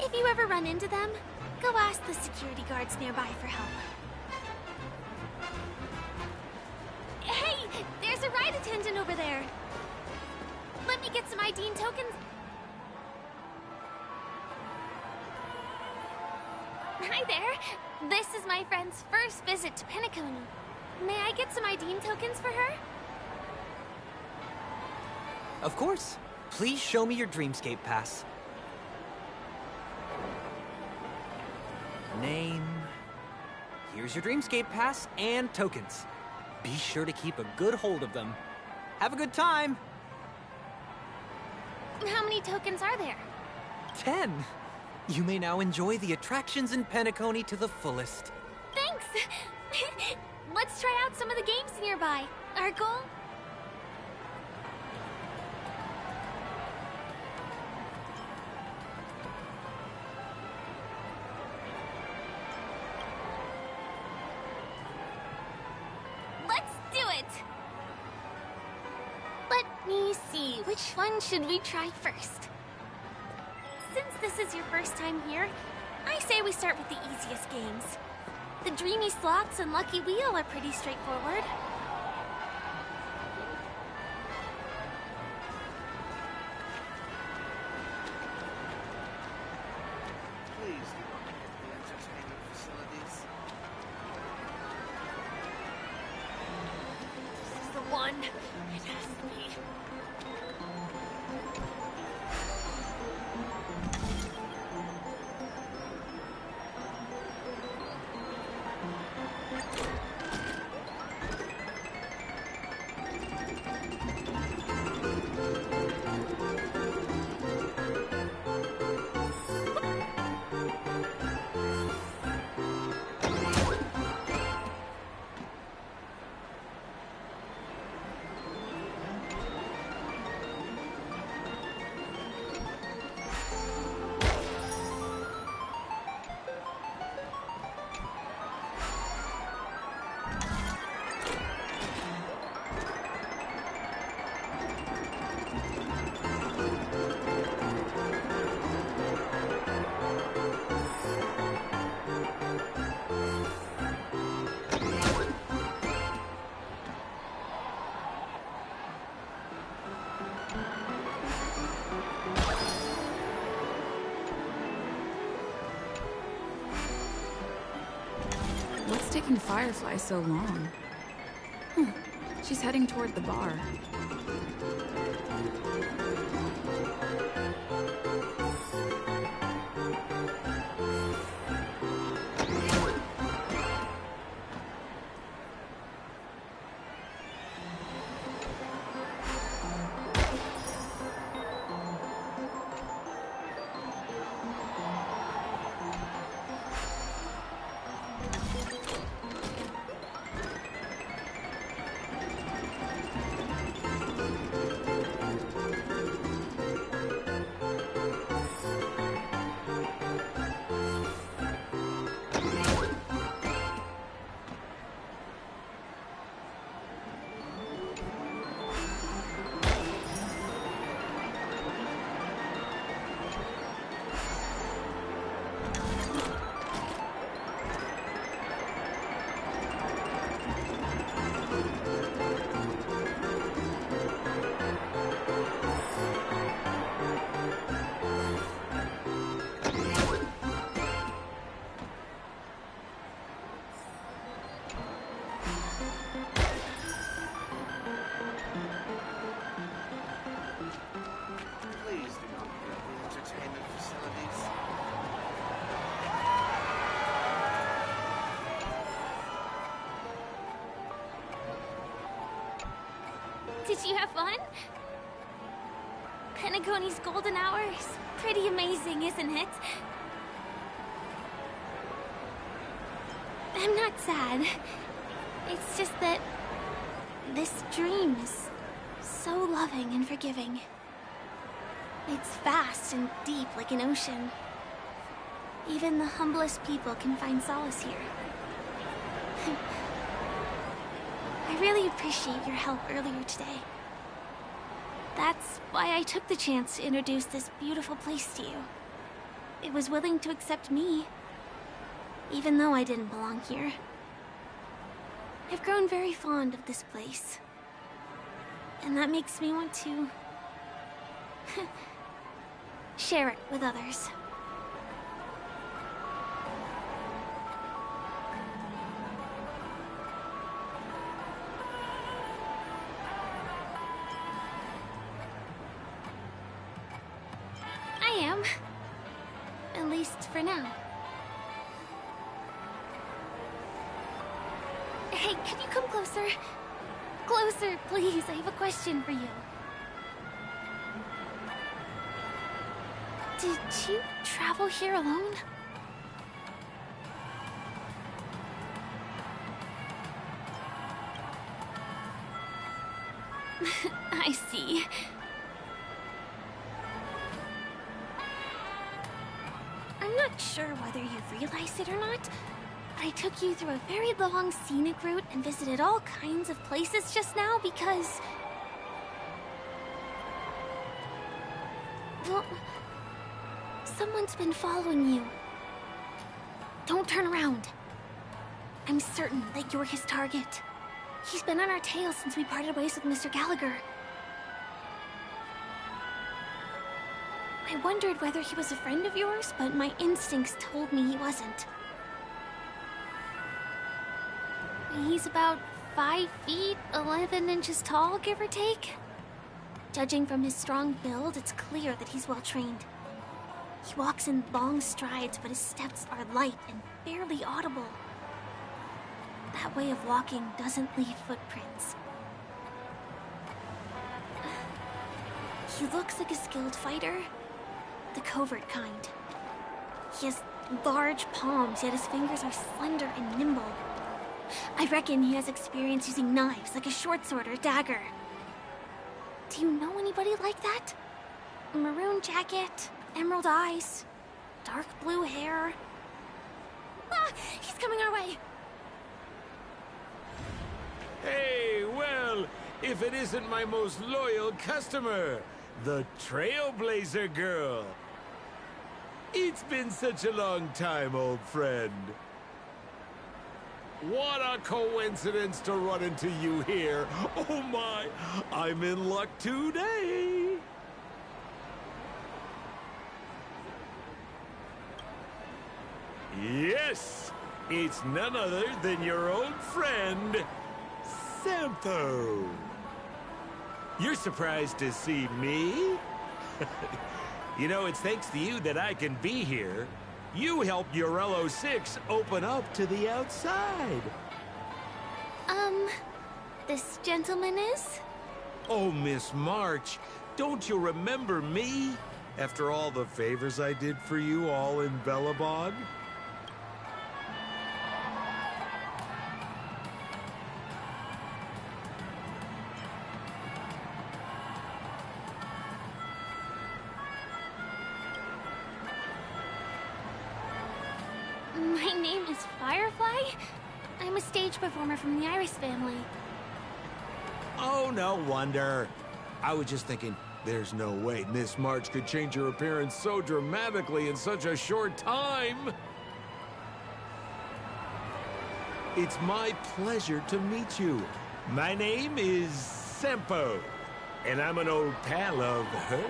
If you ever run into them, go ask the security guards nearby for help. Hey, there's a ride attendant over there. Let me get some ID and tokens. Hi there. This is my friend's first visit to Penacony. May I get some ID and tokens for her? Of course. Please show me your Dreamscape pass. Name. Here's your Dreamscape pass and tokens. Be sure to keep a good hold of them. Have a good time! How many tokens are there? 10! You may now enjoy the attractions in Penacony to the fullest. Thanks! Let's try out some of the games nearby. Our goal? Let's do it! Let me see, which one should we try first? Since this is your first time here, I say we start with the easiest games. The Dreamy Slots and Lucky Wheel are pretty straightforward. Please do not hit the entertainment facilities. This is the one. It has to be. What's taking Firefly so long? She's heading toward the bar. Did you have fun? Penacony's golden hour is pretty amazing, isn't it? I'm not sad. It's just that this dream is so loving and forgiving. It's vast and deep like an ocean. Even the humblest people can find solace here. I really appreciate your help earlier today. That's why I took the chance to introduce this beautiful place to you. It was willing to accept me, even though I didn't belong here. I've grown very fond of this place. And that makes me want to share it with others. I am. At least for now. Hey, can you come closer? Closer, please. I have a question for you. Did you travel here alone? I see. I'm not sure whether you realize it or not, but I took you through a very long scenic route and visited all kinds of places just now because... well, someone's been following you. Don't turn around. I'm certain that you're his target. He's been on our tail since we parted ways with Mr. Gallagher. I wondered whether he was a friend of yours, but my instincts told me he wasn't. He's about 5 feet, 11 inches tall, give or take. Judging from his strong build, it's clear that he's well trained. He walks in long strides, but his steps are light and barely audible. That way of walking doesn't leave footprints. He looks like a skilled fighter, the covert kind. He has large palms, yet his fingers are slender and nimble. I reckon he has experience using knives, like a short sword or a dagger. Do you know anybody like that? A maroon jacket, emerald eyes, dark blue hair. Ah! He's coming our way! Hey, well, if it isn't my most loyal customer, the Trailblazer Girl. It's been such a long time, old friend. What a coincidence to run into you here. Oh my, I'm in luck today. Yes, it's none other than your old friend, Sampo. You're surprised to see me? You know, it's thanks to you that I can be here. You helped Urello 6 open up to the outside. This gentleman is? Oh, Miss March, don't you remember me? After all the favors I did for you all in Bellabog? My name is Firefly. I'm a stage performer from the Iris family. Oh, no wonder. I was just thinking, there's no way Miss March could change her appearance so dramatically in such a short time. It's my pleasure to meet you. My name is Sampo, and I'm an old pal of hers.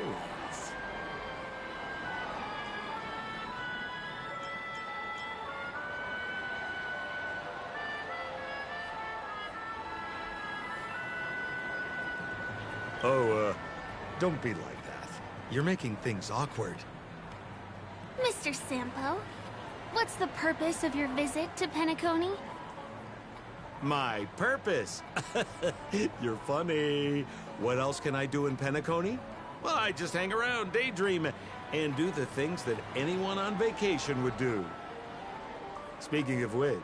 Oh, don't be like that. You're making things awkward. Mr. Sampo, what's the purpose of your visit to Penacony? My purpose? You're funny. What else can I do in Penacony? Well, I just hang around, daydream, and do the things that anyone on vacation would do. Speaking of which,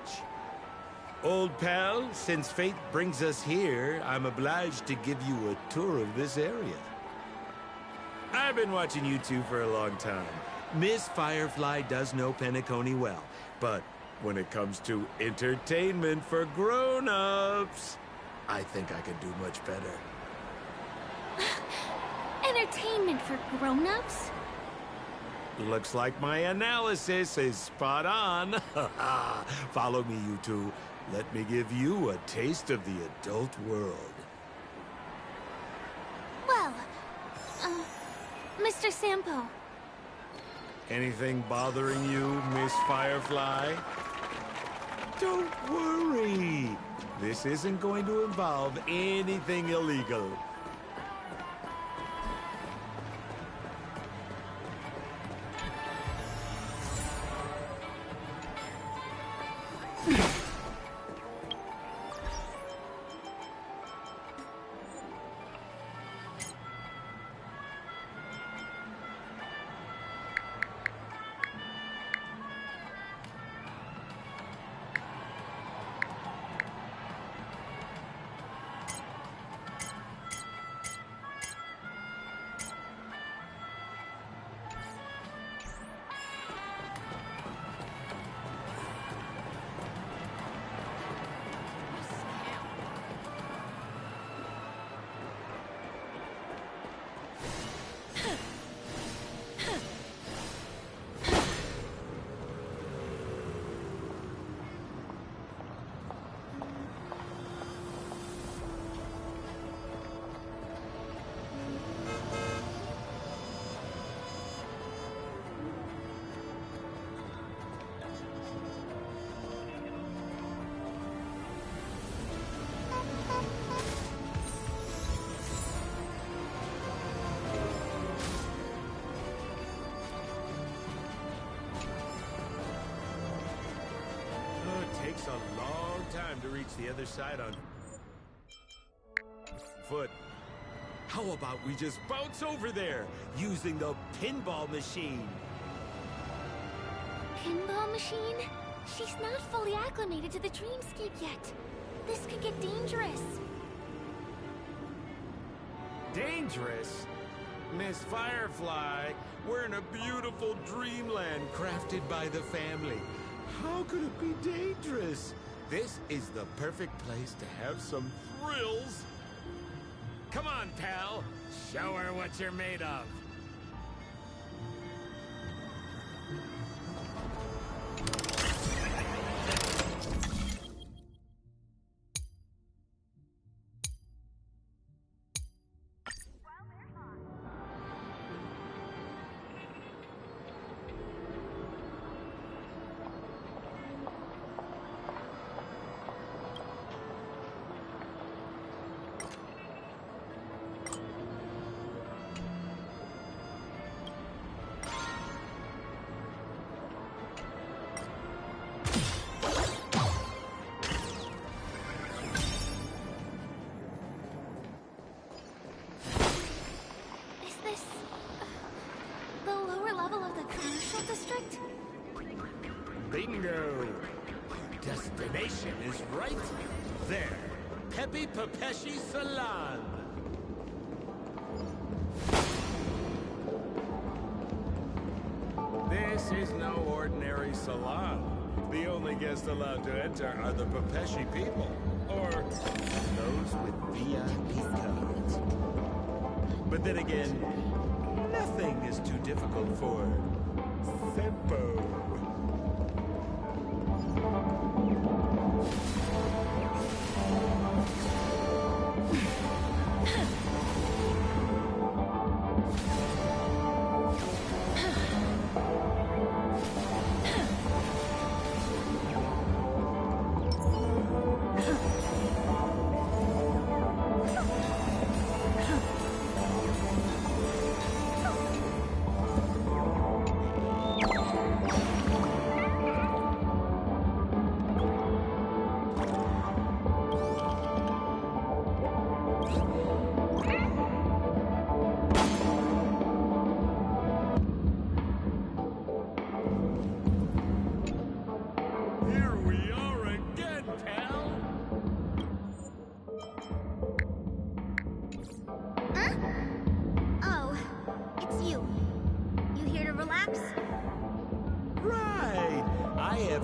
old pal, since fate brings us here, I'm obliged to give you a tour of this area. I've been watching you two for a long time. Miss Firefly does know Penacony well, but when it comes to entertainment for grown-ups, I think I could do much better. Entertainment for grown-ups? Looks like my analysis is spot on. Follow me, you two. Let me give you a taste of the adult world. Well, Mr. Sampo. Anything bothering you, Miss Firefly? Don't worry. This isn't going to involve anything illegal. Takes a long time to reach the other side on foot. How about we just bounce over there using the pinball machine? Pinball machine? She's not fully acclimated to the dreamscape yet. This could get dangerous. Dangerous? Miss Firefly, we're in a beautiful dreamland crafted by the family. How could it be dangerous? This is the perfect place to have some thrills. Come on, pal. Show her what you're made of. Bingo! Destination is right there. Pepe Papeshi Salon. This is no ordinary salon. The only guests allowed to enter are the Papeshi people, or those with VIP cards. But then again, nothing is too difficult for Sempo.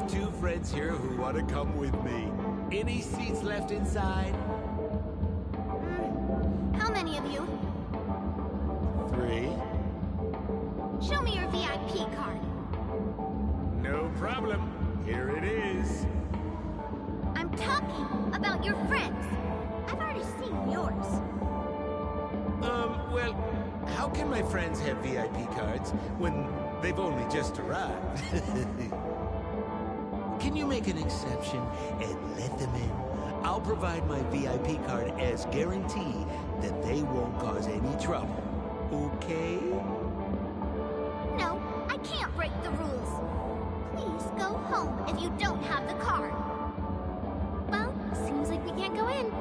2 friends here who want to come with me. Any seats left inside? How many of you? 3. Show me your VIP card. No problem. Here it is. I'm talking about your friends. I've already seen yours. Well, how can my friends have VIP cards when they've only just arrived? Can you make an exception and let them in? I'll provide my VIP card as guarantee that they won't cause any trouble. Okay? No, I can't break the rules. Please go home if you don't have the card. Well, seems like we can't go in.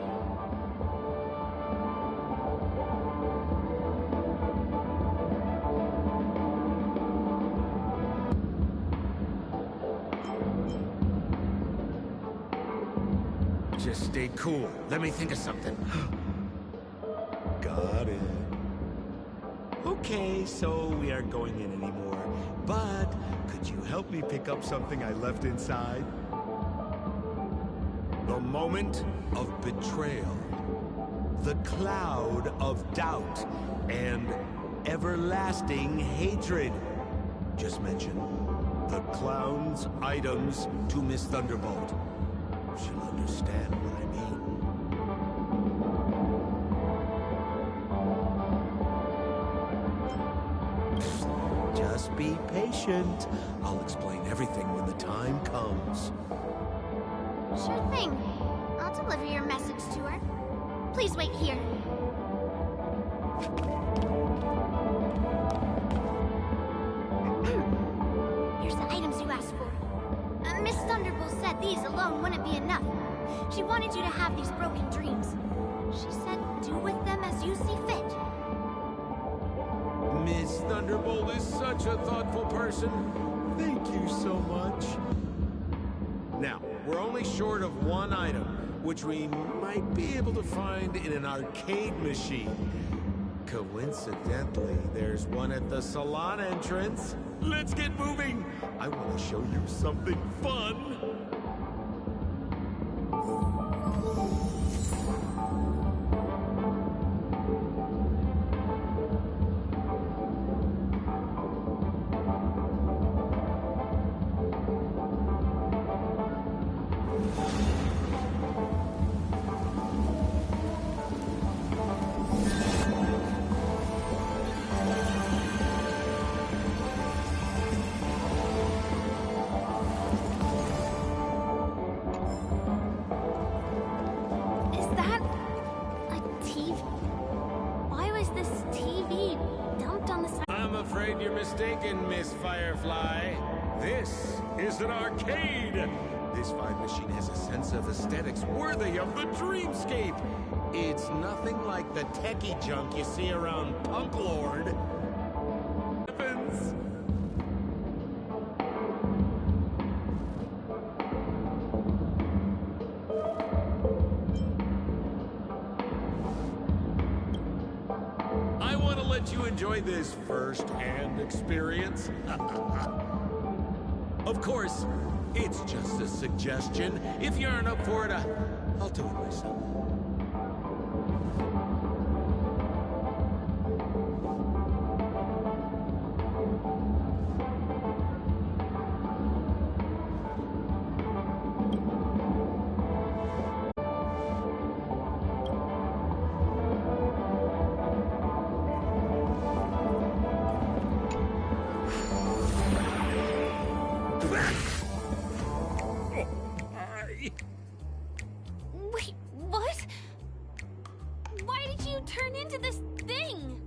Just stay cool. Let me think of something. Got it. Okay, so we aren't going in anymore. But could you help me pick up something I left inside? The moment of betrayal. The cloud of doubt. And everlasting hatred. Just mention the clown's items to Miss Thunderbolt. She'll understand what I mean. Just be patient. I'll explain everything when the time comes. Sure thing. I'll deliver your message to her. Please wait here. Here's the items you asked for. Miss Thunderbolt said these alone wouldn't be enough. She wanted you to have these broken dreams. She said do with them as you see fit. Miss Thunderbolt is such a thoughtful person. Thank you so much. Now, we're only short of one item, which we might be able to find in an arcade machine. Coincidentally, there's one at the salon entrance. Let's get moving! I want to show you something fun! You're mistaken, Miss Firefly. This is an arcade. This fine machine has a sense of aesthetics worthy of the dreamscape. It's nothing like the techie junk you see around Punk Lord. Heavens. I want to let you enjoy this first-hand experience. Of course, it's just a suggestion. If you aren't up for it, I'll do it myself. Wait, what? Why did you turn into this thing?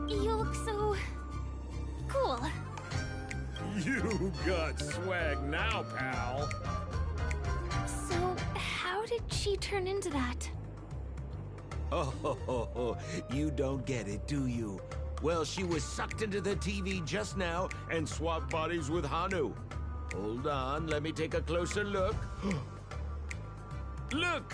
You look so cool. You got swag now, pal. So, how did she turn into that? Oh, you don't get it, do you? Well, she was sucked into the TV just now and swapped bodies with Hanu. Hold on, let me take a closer look. Look!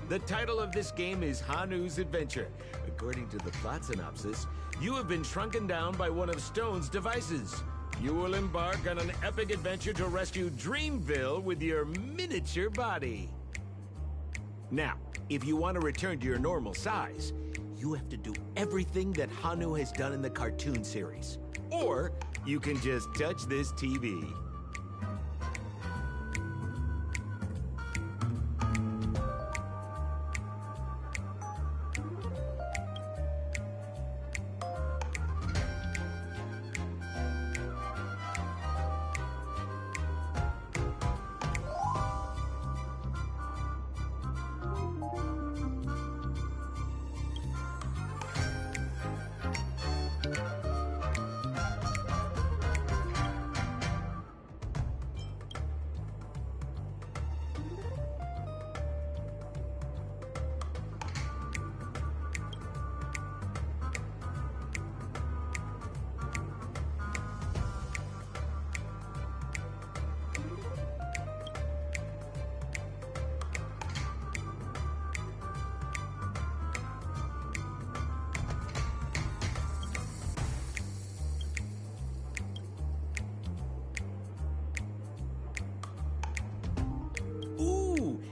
The title of this game is Hanu's Adventure. According to the plot synopsis, you have been shrunken down by one of Stone's devices. You will embark on an epic adventure to rescue Dreamville with your miniature body. Now, if you want to return to your normal size, you have to do everything that Hanu has done in the cartoon series. Or you can just touch this TV.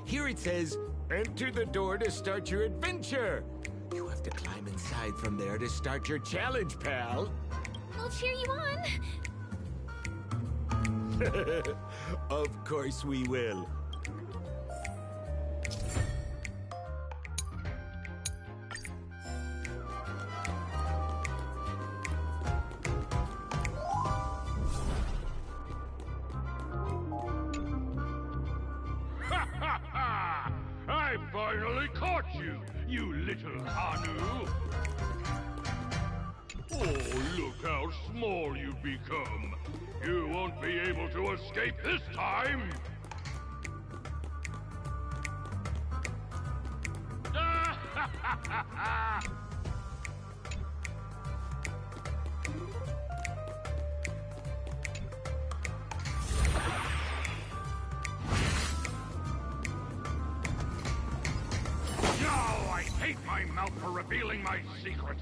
Here it says, enter the door to start your adventure. You have to climb inside from there to start your challenge, pal. We'll cheer you on. Of course we will. I finally caught you, you little Hanu! Oh, look how small you've become! You won't be able to escape this time! I hate my mouth for revealing my secret.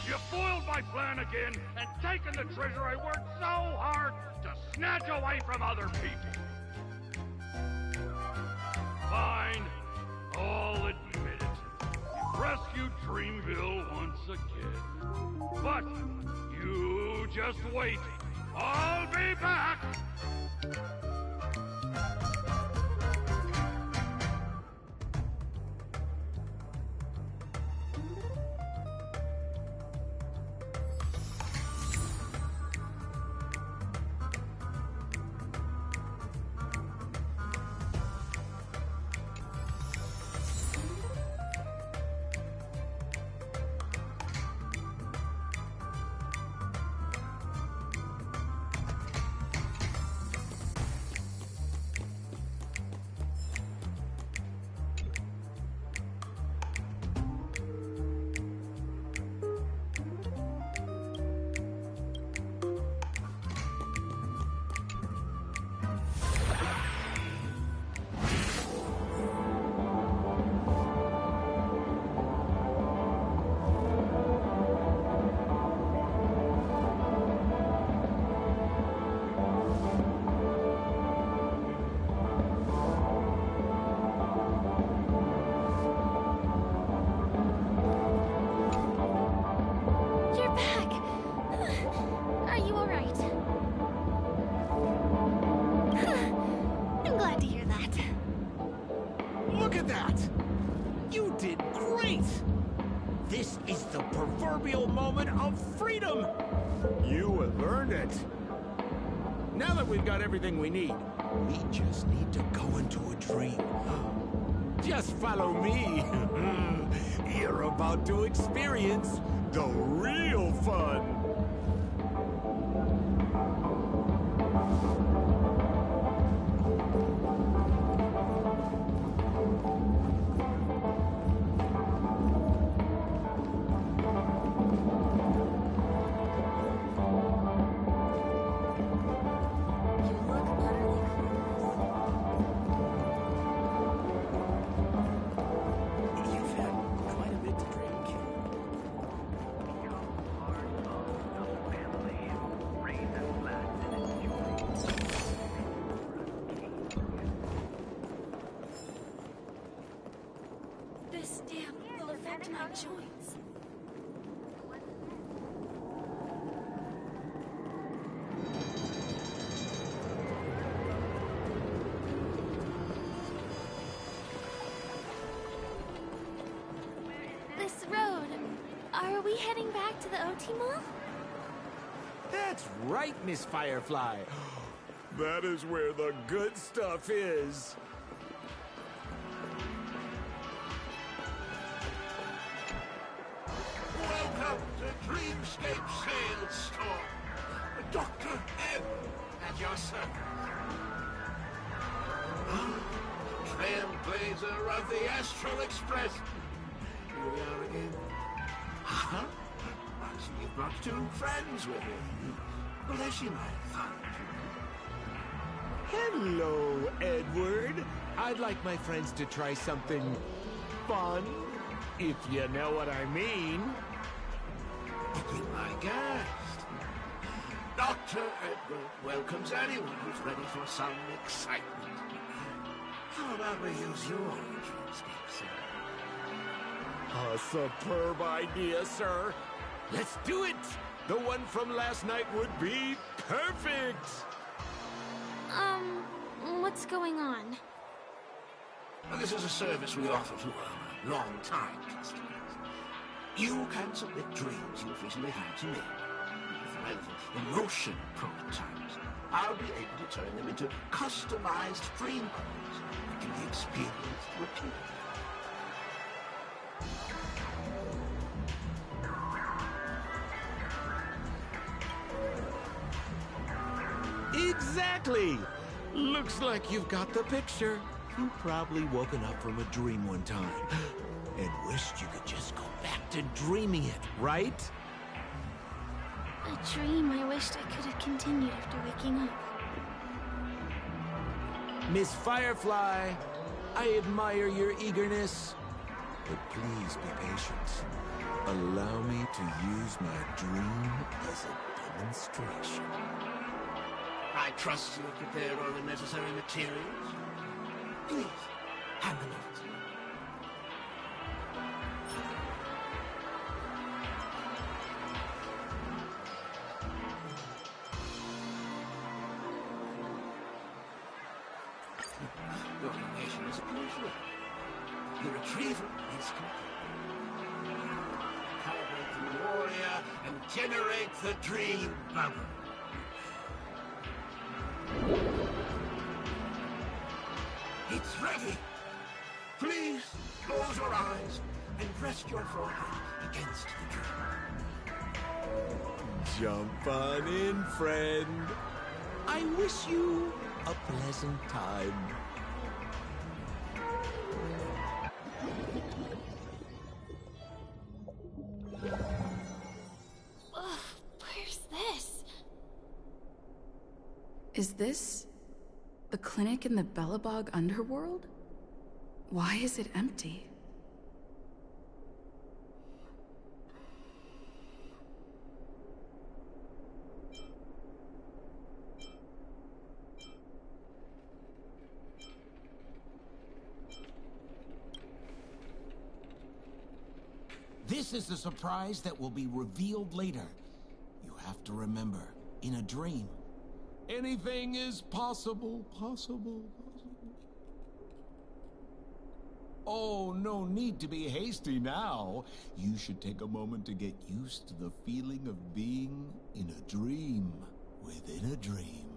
You foiled my plan again and taken the treasure I worked so hard to snatch away from other people. Fine, I'll admit it. You've rescued Dreamville once again. But you just wait. I'll be back! at that! You did great! This is the proverbial moment of freedom! You have earned it. Now that we've got everything we need, we just need to go into a dream. Just follow me. You're about to experience the real fun. This damp will affect my joints. This road, are we heading back to the OT Mall? That's right, Miss Firefly. That is where the good stuff is. Welcome to Dreamscape Sales Store. Dr. M at your service. Trailblazer of the Astral Express. Here we are again. Huh? I see you've brought two friends with you. Bless you, my fun. Hello, Edward. I'd like my friends to try something fun, if you know what I mean. Be my guest. Dr. Edward welcomes anyone who's ready for some excitement. How about we use your dreamscape, sir? A superb idea, sir. Let's do it. The one from last night would be perfect. What's going on? Now, this is a service we offer to our long-time customers. You can submit dreams you've recently had to me. If they're in motion prototypes, I'll be able to turn them into customized dream codes that can be experienced repeatedly. Exactly. Looks like you've got the picture. You've probably woken up from a dream one time and wished you could just go back to dreaming it, right? A dream I wished I could have continued after waking up. Miss Firefly, I admire your eagerness, but please be patient. Allow me to use my dream as a demonstration. I trust you have prepared all the necessary materials. Please, hand them over to me. Your donation is appreciated. The retrieval is complete. Calibrate the warrior and generate the dream bubble. It's ready. Please close your eyes and rest your forehead against the dream. Jump on in, friend. I wish you a pleasant time. Ugh, where's this? Is this the clinic in the Bellabog underworld? Why is it empty? This is the surprise that will be revealed later. You have to remember, in a dream, anything is possible. Oh, no need to be hasty now. You should take a moment to get used to the feeling of being in a dream within a dream.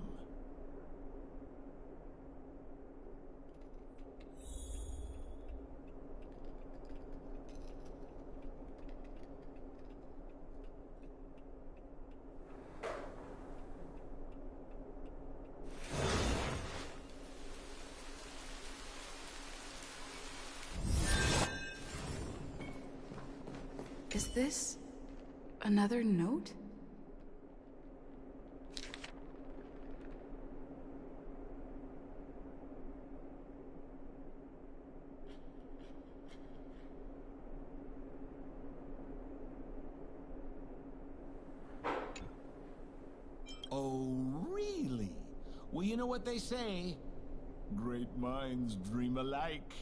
Is this another note? Oh, really? Well, you know what they say. Great minds dream alike.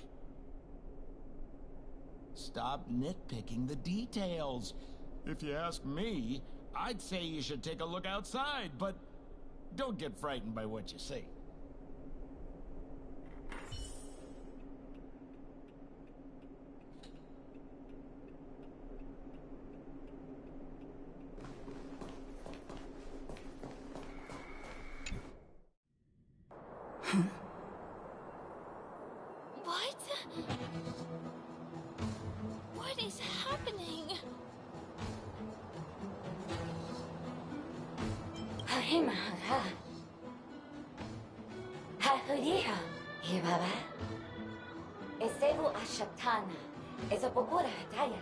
Stop nitpicking the details. If you ask me, I'd say you should take a look outside, but don't get frightened by what you see. What? What is happening? Hahimara. Hahuriha. Hibaba. Esevu ashatana. Ezopokura hataya.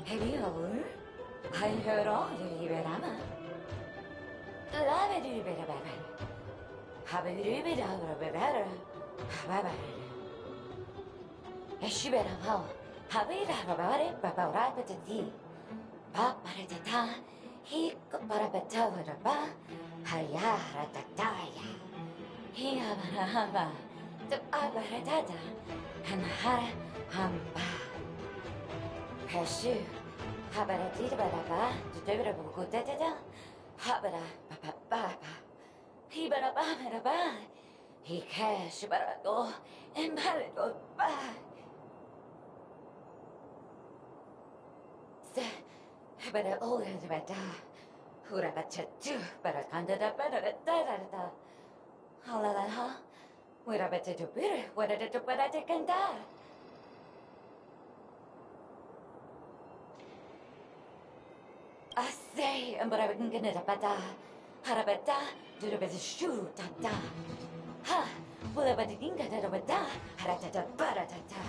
Hello. I heard all the Liberama. Love it, better. Have a little bit of better. Baba. Eshibera ho. Have it about it, Baba Rapatati. Paparatata. He Parapatava. Hayara Tataya. He Abarahaba. The Abaratata. And Hara Hamba. Cashew. Habara Tibaraba, the Deborah Guteta, Habara Papa, Hibara Baba, he cash Barado, and Barado Ba. Habara older the Bata, Hurabacha too, Barakanda da Barada. Halalaha, Wurabata to beer, what did it Barata can die? I say, but I can get a bata. Harabata, do the best shoe, tata. Ha, will I but think that a bata, haratata baratata.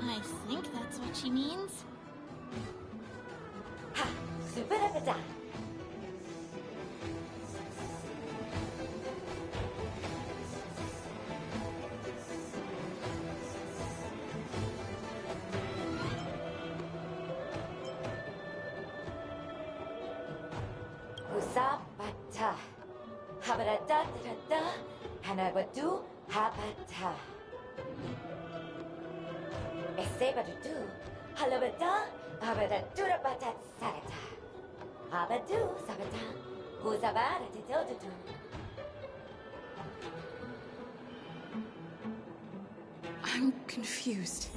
I think that's what she means. Ha, super bata. Husabata. Habarata da Hanabatu Habata. Esebatu. Halabata. Habaratura batat sarata. Habatu sabata. Husabara titotu. I'm confused.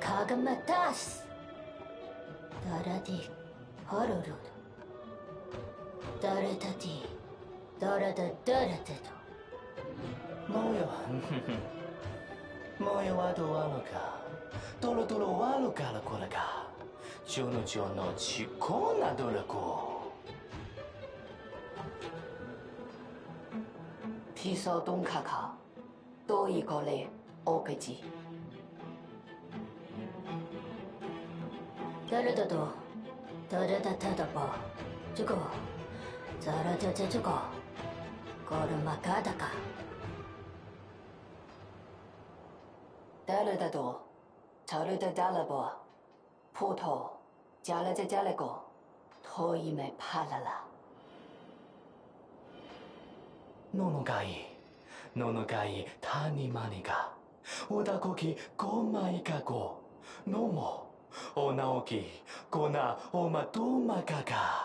Kagamatas. Darati Horuru. Daratati. Darada Darateto. Moyo. Moyo wado wanoka. Tolo tolo waloka la kolaka. Chono chono chikona dolako. Piso don kaka. Do igole okeji. Darada Darada Jugo. Darada Jugo. Gorumakadaka. Daladado. Taruda dalabo. Poto. Jalaja jalego. Toime palala. Nonogai tani maniga. Odakoki gomai kago. Nomo. O naoki. Kona o matoma kaka.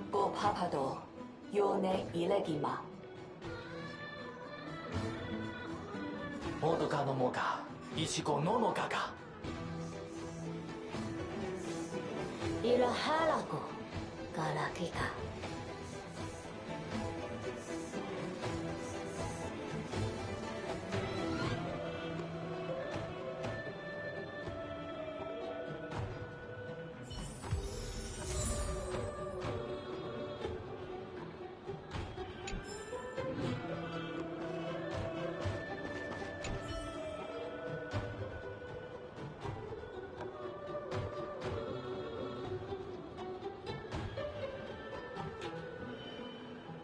Go papado, yone ilegima. Modoka no moka, ichigo no no kaka. Iraharako. Garakika.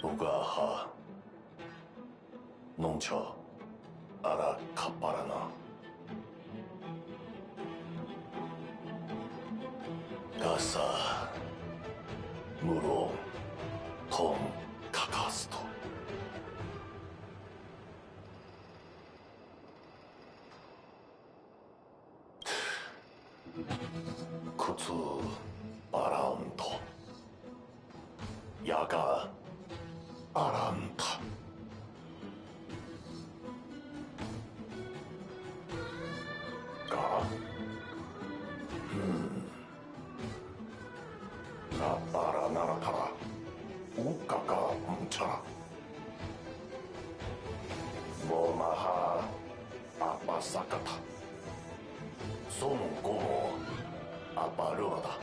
Ugaha. Noncha. Ara kaparana. Gasa. Muro. Tom. Kakasto. Kutsu. Baranto. Yaga. Aranta. Ga. Gabara narakara. Ukaka mchara. Momaha. Apasakata. Son gomo. Aparuada.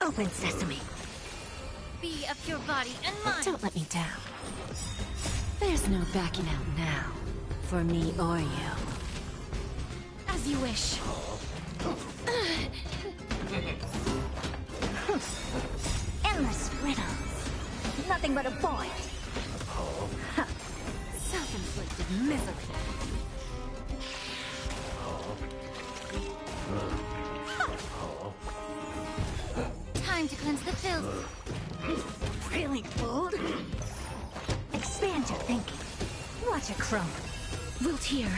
Open sesame. Be of your body and mind. Don't let me down. There's no backing out now, for me or you. As you wish. Endless riddles. Nothing but a void. Self-inflicted misery. Time to cleanse the filth. Really bold? Expand your thinking. Watch it crumble. Wilt here.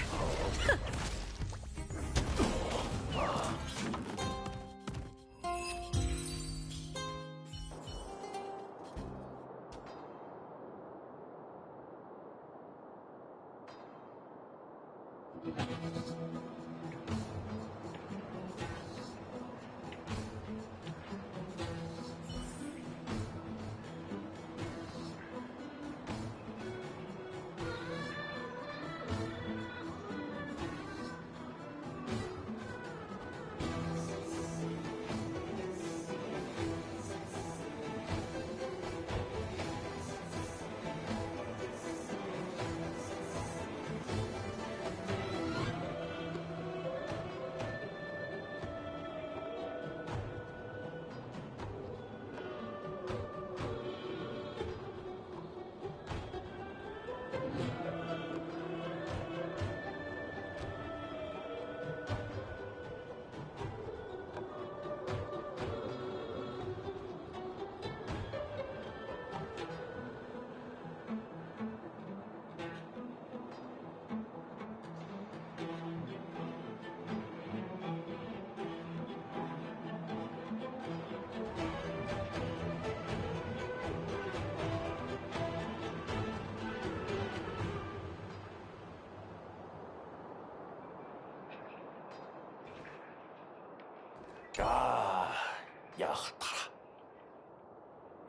Yahtara.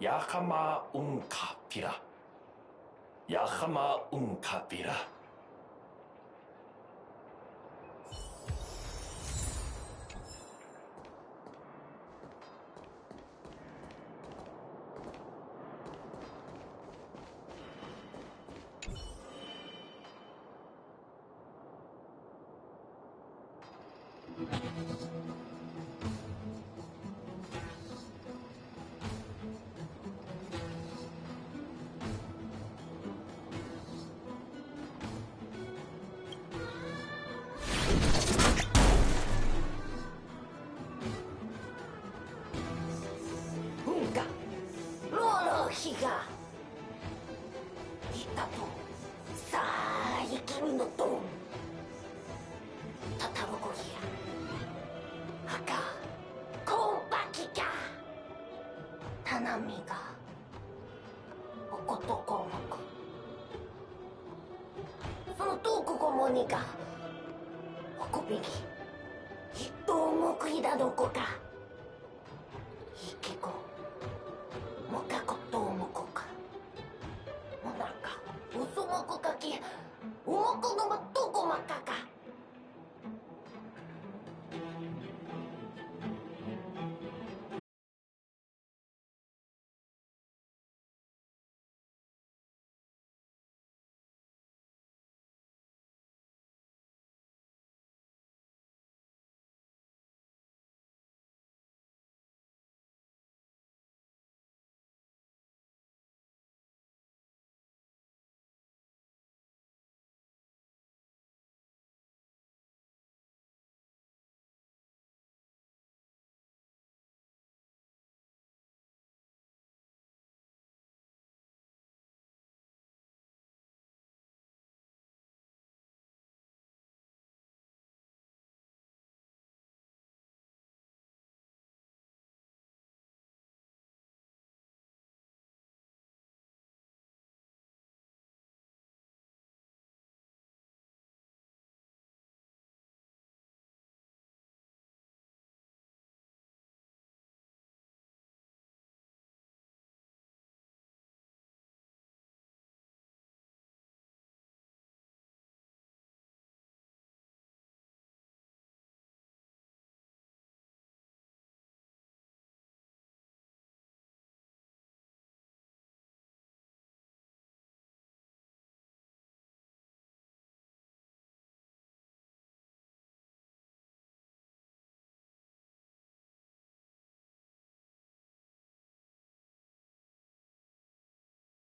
Yakama unka pira. Yakama unka pira. Unka. Lolo higa. Itato. Sai kimi no ton. Tataroko hia. Haka. Konpaki ka. Tanami ga. Okotoko moku. その遠くごもにが。おこびぎ。一等目いだどこか。Ikeko. Mokako tomoko ka. Monaka. Usumoko kaki. Umoko no